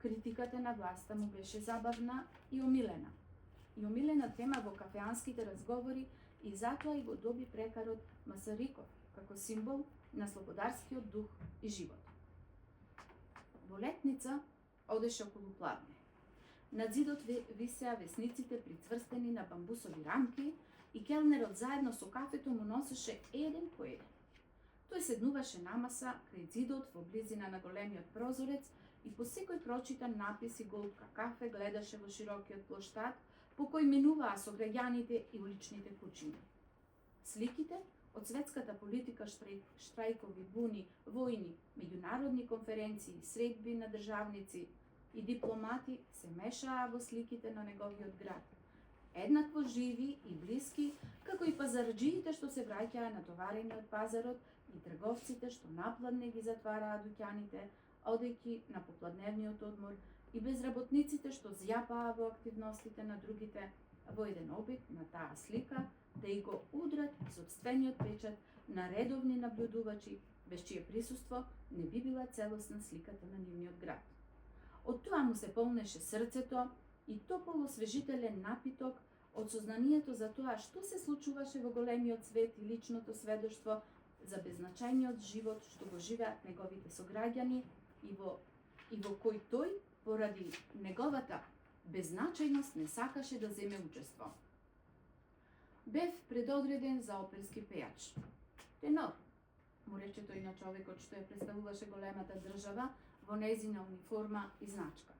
E: Критиката на власта му беше забавна и омилена. И омилена тема во кафеанските разговори и затоа и го доби прекарот Масариков како символ на слободарскиот дух и живот. Во летница одеше околу пладне. На зидот висеа весниците прицврстени на бамбусови рамки и келнерот заедно со кафето му носеше еден по еден. Тој седнуваше намаса крај зидот во близина на големиот прозорец и по секој прочитан напис и голтка кафе гледаше во широкиот плоштад по кој минуваа сограѓаните и уличните кучиња. Сликите од светската политика, штрајкови, буни, војни, меѓународни конференции, средби на државници и дипломати се мешаа во сликите на неговиот град. Еднакво живи и блиски, како и пазарџиите што се враќаа натоварени од пазарот и трговците што напладне ги затвараа дуќаните, одејќи на попладневниот одмор, и безработниците што зјапаа во активностите на другите, во еден обид на таа слика да и го удрат сопствениот печат на редовни наблюдувачи, без чие присуство не би била целосна сликата на нивниот град. Од тоа му се полнеше срцето и топол освежителен напиток од сознанието за тоа што се случуваше во големиот свет и личното сведоштво за беззначајниот живот што го живеат неговите сограѓани и во кој тој, поради неговата беззначајност, не сакаше да земе учество. Бев предодреден за оперски пејач. Тенор, му рече тој на човекот што ја представуваше големата држава во нејзина униформа и значка.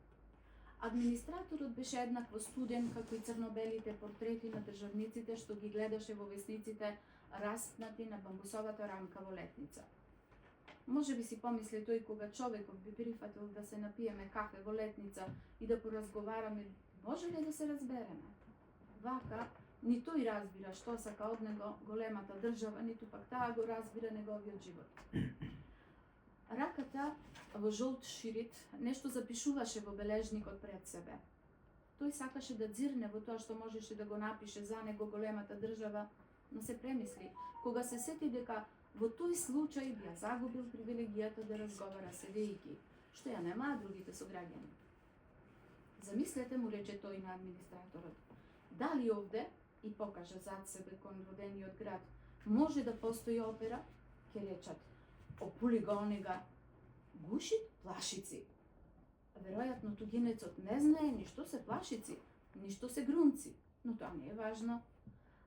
E: Администраторот беше еднакво студен како и црнобелите портрети на државниците што ги гледаше во весниците распнати на бамбусовата рамка во летница. Може би си помисли тој кога човекот би прифатил да се напиеме кафе во летница и да поразговараме, може ли да се разбереме? Вака, ни тој разбира што сака од него големата држава, ниту пак таа го разбира неговиот живот. Раката во жолт ширит нешто запишуваше во бележникот пред себе. Тој сакаше да дзирне во тоа што можеше да го напише за него големата држава, но се премисли кога се сети дека во тој случај би ја загубил привилегијата да разговара седејќи, што ја немаа другите сограѓани. Замислете, му рече тој на администраторот, дали овде, и покажа зад себе кон родениот град, може да постои опера? Ке речат, опули го онега, гушит плашици. Веројатно тугинецот не знае ни што се плашици, ни што се грунци, но тоа не е важно.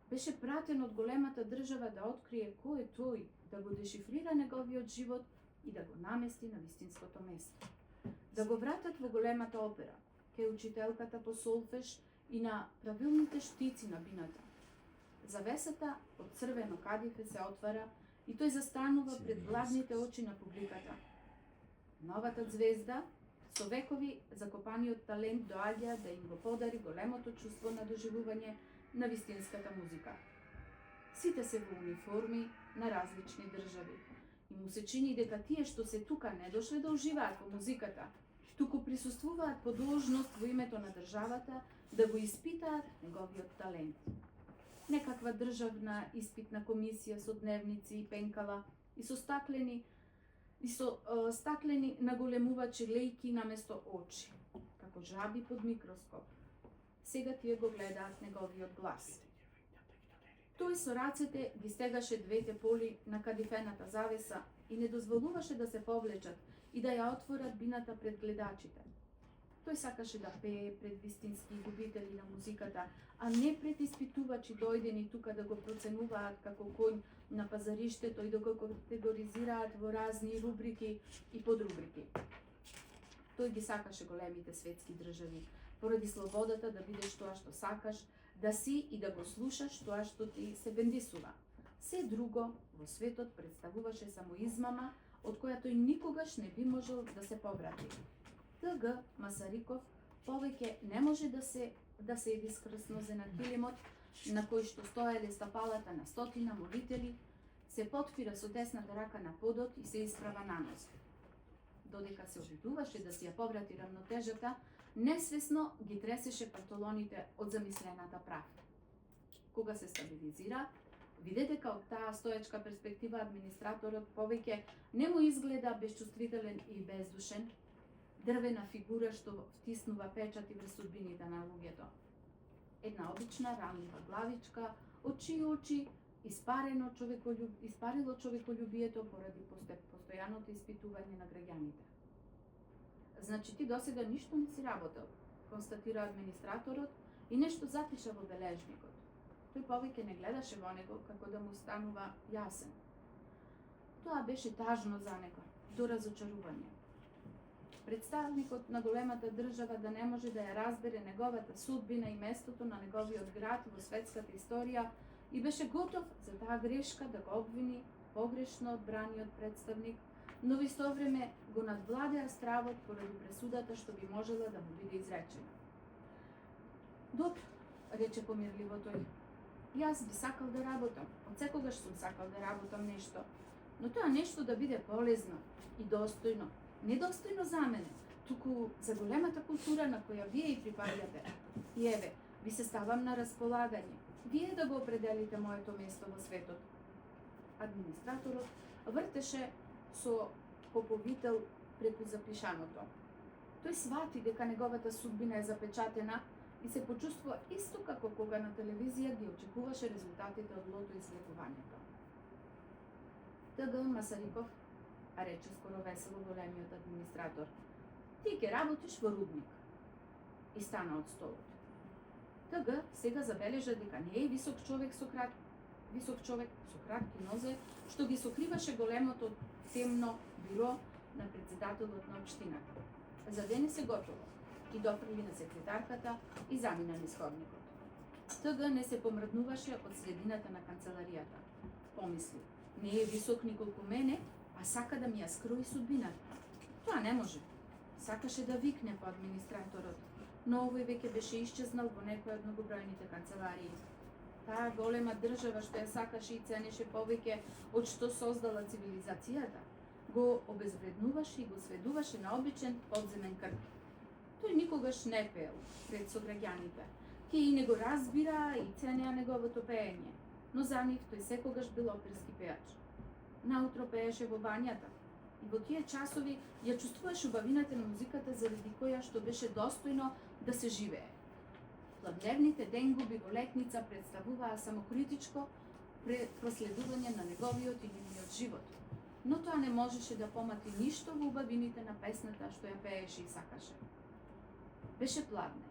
E: Беше пратен од големата држава да открие кој е тој, да го дешифрира неговиот живот и да го намести на вистинското место. Да го вратат во големата опера, кај учителката по солфеж и на правилните штици на бината. Завесата од црвено кадифе се отвара и тој застанува пред гладните очи на публиката. Новата звезда, со векови закопаниот талент, доаѓа да им го подари големото чувство на доживување на вистинската музика. Сите се во униформи на различни држави и му се чини дека тие што се тука не дошле да уживаат во музиката, туку присуствуваат по должност во името на државата да го испитаат неговиот талент. Некаква државна испитна комисија со дневници и пенкала и со стаклени наголемувачи лејки наместо очи, како жаби под микроскоп. Сега тие го гледаат неговиот глас. Тој со рацете ги стегаше двете поли на кадифената завеса и не дозволуваше да се повлечат и да ја отворат бината пред гледачите. Тој сакаше да пее пред вистински љубители на музиката, а не пред испитувачи дојдени тука да го проценуваат како коњ на пазариштето и да го категоризираат во разни рубрики и подрубрики. Тој ги сакаше големите светски држави, поради слободата да бидеш тоа што сакаш, да си и да го слушаш тоа што ти се бендисува. Се друго во светот представуваше само измама, од која тој никогаш не би можел да се поврати. Т.Г. Масариков повеќе не може да седи скрснозе на килимот, на кој што стоеле стапалата на стотина молители, се потфира со десната рака на подот и се исправа на нос. Додека се обидуваше да си ја поврати равнотежата, несвесно ги тресеше панталоните од замислената правда. Кога се стабилизира, виде дека од таа стоечка перспектива администраторот повеќе не му изгледа безчувствителен и бездушен, дрвена фигура што втиснува печати врз судбините на луѓето. Една обична ранлива главичка, од чии очи испарило човеколюбието поради постојаното испитување на граѓаните. Значи ти досега ништо не си работел, констатира администраторот и нешто запиша во бележникот. Тој повеќе не гледаше во него како да му станува јасен. Тоа беше тажно за него, до разочарување. Представникот на големата држава да не може да ја разбере неговата судбина и местото на неговиот град во светската историја и беше готов за таа грешка да го обвини погрешно одбраниот представник, но во исто време го надвладеа стравот поради пресудата што би можела да му биде изречена. Добро, рече помирливо тој. Јас би сакал да работам, од секогаш сум сакал да работам нешто, но тоа нешто да биде полезно и достојно, недостојно за мене, туку за големата култура на која вие и припаѓате. И еве, ви се ставам на располагање. Вие да го определите моето место во светот. Администраторот вртеше со поповител преку запишаното. Тој свати дека неговата судбина е запечатена и се почувствува исто како кога на телевизија ги очекуваше резултатите од лото излекувањето. Т.Г. Масариков, а рече скоро весело големиот администратор, ти ќе работиш во рудник. И стана од столот. Т.Г. сега забележа дека не е висок човек со кратки нозе, што ги сокриваше големото темно бюро на председателот на општината. Задене се готово и дофрли на секретарката и замина низ ходникот. Т.Г. не се помрднуваше од средината на канцеларијата. Помисли, не е висок николку мене, а сака да ми ја скрои судбината. Тоа не може. Сакаше да викне по администраторот, но овој веќе беше исчезнал во некоја од многобројните канцеларии. Таа голема држава што ја сакаше и ценеше повеќе од што создала цивилизацијата, го обезвреднуваше и го сведуваше на обичен подземен крк. Тој никогаш не пеел пред сограѓаните. Тие и не го разбира и ценеа неговото пеење, но за нив тој секогаш бил оперски пеач. Наутро пееше во бањата и во тие часови ја чувствуваше убавината на музиката заради која што беше достојно да се живее. Пладневните денгуби во летница представуваа самокритичко проследување на неговиот и нивниот живот, но тоа не можеше да помати ништо во убавините на песната што ја пееше и сакаше. Беше пладне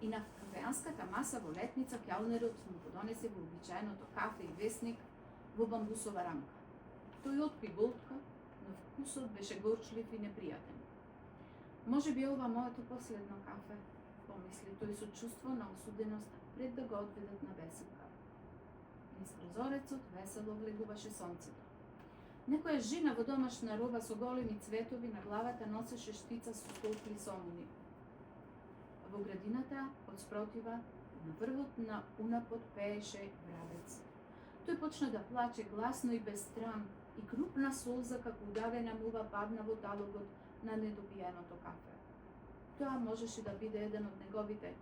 E: и на кафеанската маса во летница келнерот му подонесе вообичаеното кафе и весник во бамбусова рамка. Тој отпи голтка, но вкусот беше горчлив и непријатен. Може би ова моето последно кафе, помисли тој со чувство на осуденост пред да го одведат на бесилка. Низ прозорецот весело влегуваше сонцето. Некоја жена во домашна роба со големи цветови на главата носеше штица со столпли сомуни. Во градината, од спротива, на врвот на унапот пееше врабец. Тој почна да плаче гласно и без страм, и крупна солза како удавена мува падна во талогот на недопиеното кафе. Тоа можеше да биде еден од неговите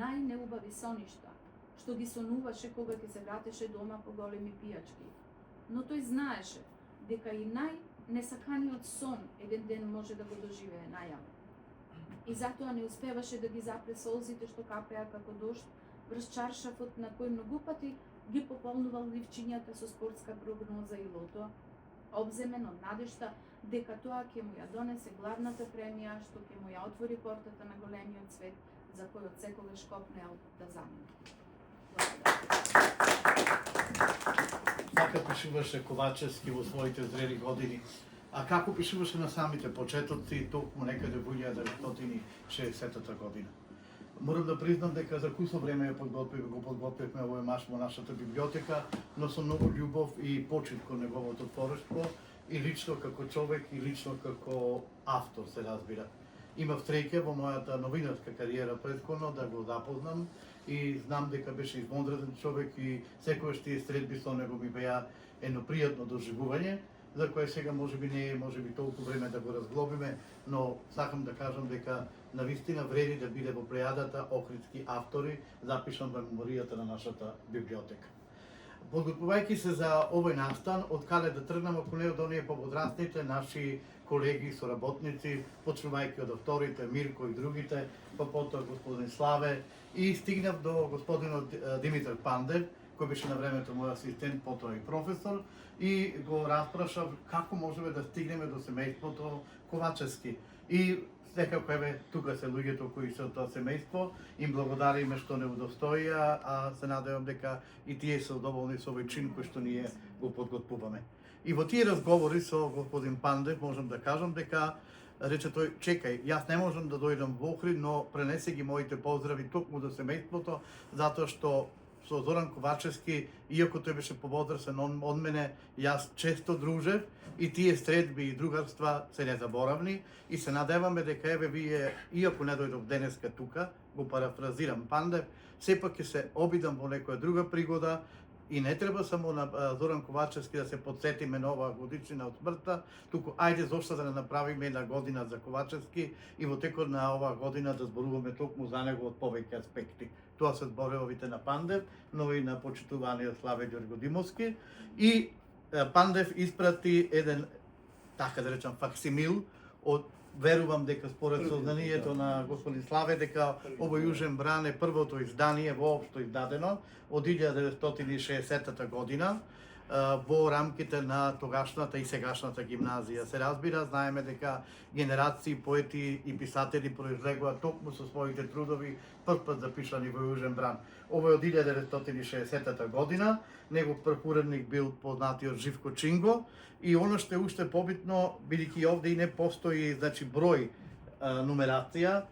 E: најнеубави соништа, што ги сонуваше кога ќе се вратеше дома по големи пијачки. Но тој знаеше дека и најнесаканиот сон еден ден може да го доживее најаво. И затоа не успеваше да ги запре солзите што капеа како дожд врз чаршафот на кој многу пати ги пополнувал ливчињата со спортска прогноза и лото, обземен од надежта дека тоа ќе му ја донесе главната премија што ќе му ја отвори портата на големиот свет за којот секогаш копнеал да замине.
A: Така пишуваше Ковачевски во своите зрели години. А како пишуваше на самите почетоци, токму некаде во 1960 година. Морам да признам дека за кусо време го подготвивме овој маш во нашата библиотека, но со многу љубов и почит кон неговото творештво, и лично како човек, и лично како автор, се разбира. Имав среќа во мојата новинарска кариера претходно да го запознам и знам дека беше извонреден човек и секогаш тие средби со него ми беа едно пријатно доживување, за кое сега можеби не е толку време да го разглобиме, но сакам да кажам дека навистина вреди да биде во плејадата Охридски автори, запишан во меморијата на нашата библиотека. Подготвувајќи се за овој настан, од каде да тргнам ако не од оние поводрасните наши колеги, соработници, почнувајќи од авторите Мирко и другите, па потоа господин Славе, и стигнав до господинот Димитар Пандев, кој беше на времето мој асистент, потоа и професор, и го распрашав како можеме да стигнеме до семејството Ковачевски. И секако еве тука се луѓето кои се од тоа семејство, им благодариме што не удостоија, а се надевам дека и тие се удоволни со овој чин кој што ние го подготвуваме. И во тие разговори со господин Пандев можам да кажам дека рече тој, чекај, јас не можам да дојдам во Охрид, но пренесе ги моите поздрави токму до семејството, затоа што со Зоран Ковачевски, иако тој беше повозрасен од мене, јас често дружев и тие средби и другарства се незаборавни и се надеваме дека еве вие, иако не дојдов денеска тука, го парафразирам Пандев, сепак ќе се обидам во некоја друга пригода и не треба само на Зоран Ковачевски да се подсетиме на оваа годишнина од смртта, туку ајде зошто да не направиме една година за Ковачевски и во текот на оваа година да зборуваме токму за него од повеќе аспекти. Тоа се зборовите на Пандев, но и на почитуваниот Славе Ѓоргодимовски. И Пандев испрати еден, така да речам, факсимил од, верувам дека според сознанието на господин Славе, дека овој Јужен Бран е првото издание воопшто издадено од 1960 година во рамките на тогашната и сегашната гимназија. Се разбира, знаеме дека генерации поети и писатели произлегуваат токму со своите трудови првпат запишани во Јужен Бран. Овој од 1960 година, негов прв уредник бил познатиот Живко Чинго и оно што е уште побитно, бидејќи овде и не постои значи број нумерација,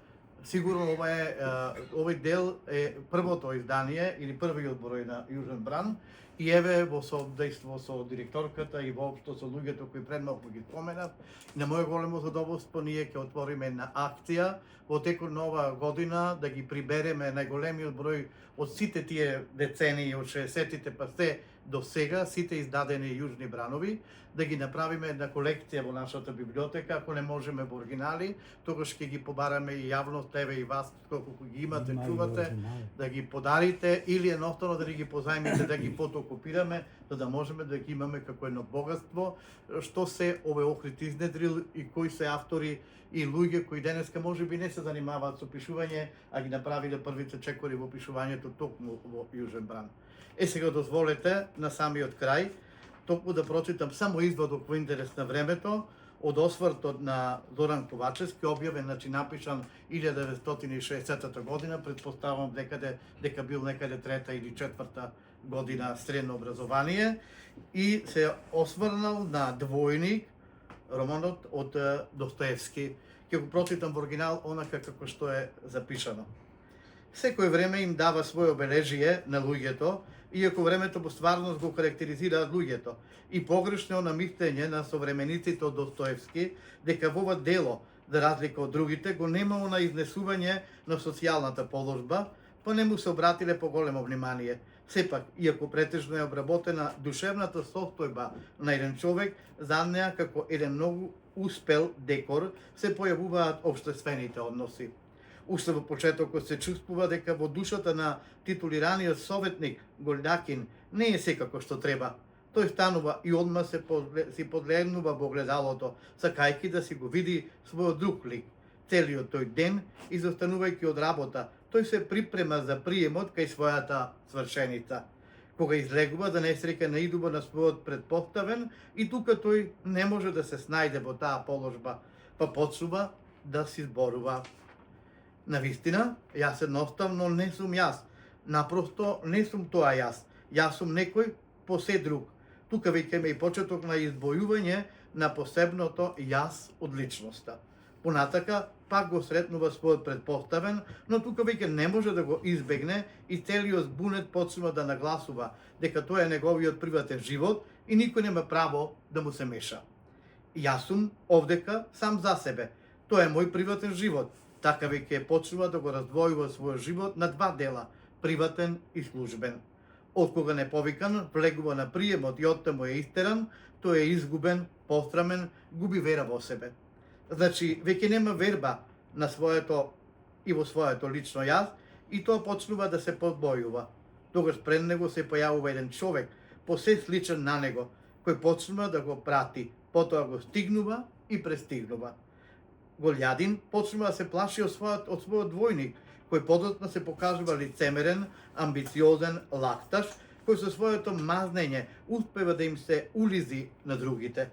A: сигурно овој дел е првото издание или првиот број на Јужен Бран. И еве во соодейство со директорката и воопшто со луѓето кои пред малку ги споменав, на моје големо задоволство ние ќе отвориме една акција во текот на оваа година да ги прибереме најголемиот број од сите тие децении од 60-тите па се до сега, сите издадени Јужни Бранови, да ги направиме една колекција во нашата библиотека, ако не можеме во оригинали, тогаш ќе ги побараме и јавност, еве и вас, колку ги имате, чувате, да ги подарите или едноставно да ги позајмите, да ги фотокопираме, за да можеме да ги имаме како едно богатство, што се овој Охрид изнедрил и кои се автори и луѓе кои денеска можеби не се занимаваат со пишување, а ги направиле првите чекори во пишувањето токму во Јужен Бран. Сега дозволете на самиот крај токму да прочитам само изводок во интерес на времето од освртот на Зоран Ковачевски, објавен, значи напишан 1960 година, претпоставам дека бил некаде трета или четврта година средно образование и се осврнал на Двојник, романот од Достоевски. Ќе го прочитам во оригинал онака како што е запишано. Секој време им дава своје обележие на луѓето, иако времето во стварност го карактеризираат луѓето, и погрешно на мислење на современиците од Достоевски дека во ова дело, за разлика од другите, го немало на изнесување на социјалната положба, па не му се обратиле поголемо внимание. Сепак, иако претежно е обработена душевната состојба на еден човек, за неа како еден многу успел декор се појавуваат општествените односи. Уште во почетокот се чувствува дека во душата на титулираниот советник Голјакин не е секако што треба. Тој станува и одма си погледнува во огледалото, сакајќи да си го види својот друг лик. Целиот тој ден, изостанувајќи од работа, тој се припрема за приемот кај својата свршеница. Кога излегува да не среќа наидува на својот предпоставен и тука тој не може да се снајде во таа положба, па почнува да си зборува. Навистина, јас едноставно не сум јас. Напросто не сум тоа јас. Јас сум некој посе друг. Тука веќе ме и почеток на избојување на посебното јас од личноста. Понатака, пак го сретнува својот предпоставен, но тука веќе не може да го избегне и целиот збунет почнува да нагласува дека тоа е неговиот приватен живот и никој нема право да му се меша. Јас сум овдека сам за себе. Тоа е мој приватен живот. Така веќе почнува да го раздвојува својот живот на два дела, приватен и службен. Од кога не повикан, влегува на приемот и оттаму е истеран, тој е изгубен, посрамен, губи вера во себе. Значи, веќе нема верба на своето и во своето лично јас и тоа почнува да се подбојува. Тогаш пред него се појавува еден човек, посе сличен на него, кој почнува да го прати, потоа го стигнува и престигнува. Голјадин почнува да се плаши од својот двојник, кој подоцна се покажува лицемерен, амбициозен лакташ, кој со своето мазнење успева да им се улизи на другите.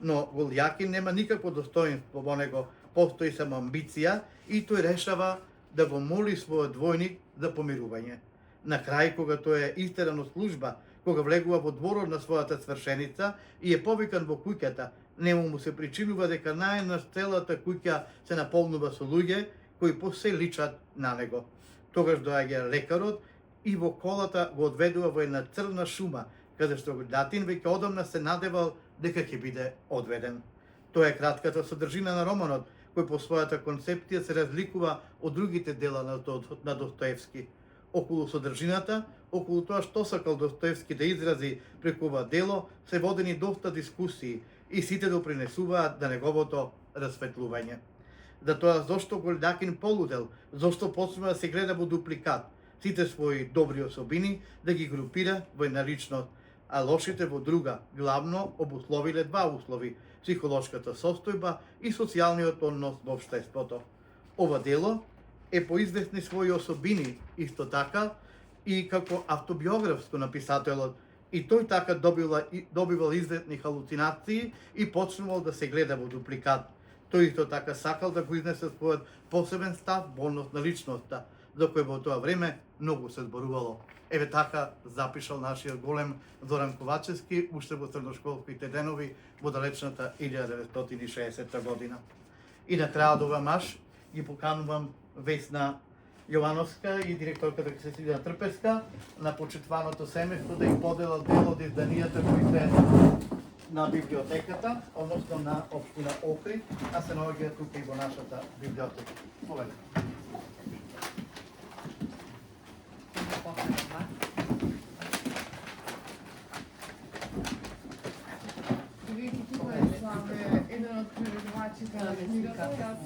A: Но Голјакин нема никакво достоинство во него, постои само амбиција и тој решава да го моли својот двојник за помирување. На крај, кога тој е истеран од служба, кога влегува во дворот на својата свршеница и е повикан во куќата, нему му се причинува дека наеднаш целата куќа се наполнува со луѓе кои посе личат на него. Тогаш доаѓа лекарот и во колата го одведува во една црна шума, каде што Гатин веќе одамна се надевал дека ќе биде одведен. Тоа е кратката содржина на романот, кој по својата концепција се разликува од другите дела на Достоевски. Околу содржината, околу тоа што сакал Достоевски да изрази преку ова дело, се водени доста дискусии и сите допринесуваат на неговото расветлување. За тоа зошто Голјакин полудел, зошто почнува да се гледа во дупликат, сите своји добри особини да ги групира во една личност, а лошите во друга, главно обусловиле два услови: психолошката состојба и социјалниот однос во општеството. Ова дело е по известни своји особини, исто така и како автобиографско на писателот, и тој така добивал известни халуцинации и почнувал да се гледа во дупликат. Тој исто така сакал да го изнесе својот посебен став во однос на личноста, за кој во тоа време многу се зборувало. Еве така запишал нашиот голем Зоран Ковачевски уште во средношколските денови во далечната 1960 година. И на крајот ова маш ги поканувам Весна Јовановска и директорката Ксесилија Трпеска на почитуваното семејство да им поделат дел од изданијата кои се на библиотеката, односно на општина Охрид, а се наоѓаат тука и во нашата библиотека. Повеќе.
C: Вики тука е еден од преведувачите на книгата. Јас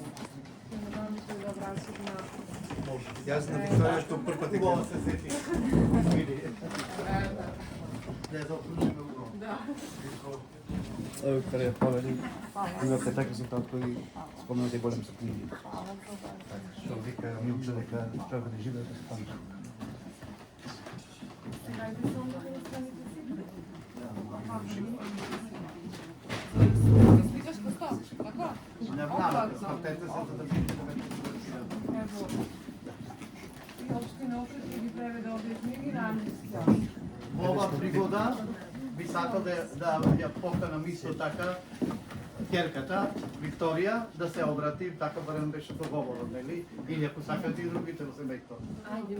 C: ќе му дам да врачам на...
D: Јас на Викторија што прв пат
A: Убаво се сети. Види. Не заокружиме угол.
C: Да.
D: Викторија, повели. Имате така резултат кој спомнате Божем со книги. Што вика, ми уче дека човек да живее без памет.
C: Ајде само да го станете си. Сликаш ко стоп, така?
A: Не внимавате, спортете се за да бидете да веќе
C: Ево. И општина Охрид ќе ги преведе овие книги на англиски.
A: Во оваа пригода би сакал да ја поканам исто така ќерката Викторија да се обрати, така барем беше договорот, нели? Или ако сакате и другите во семејството.
B: Ајде,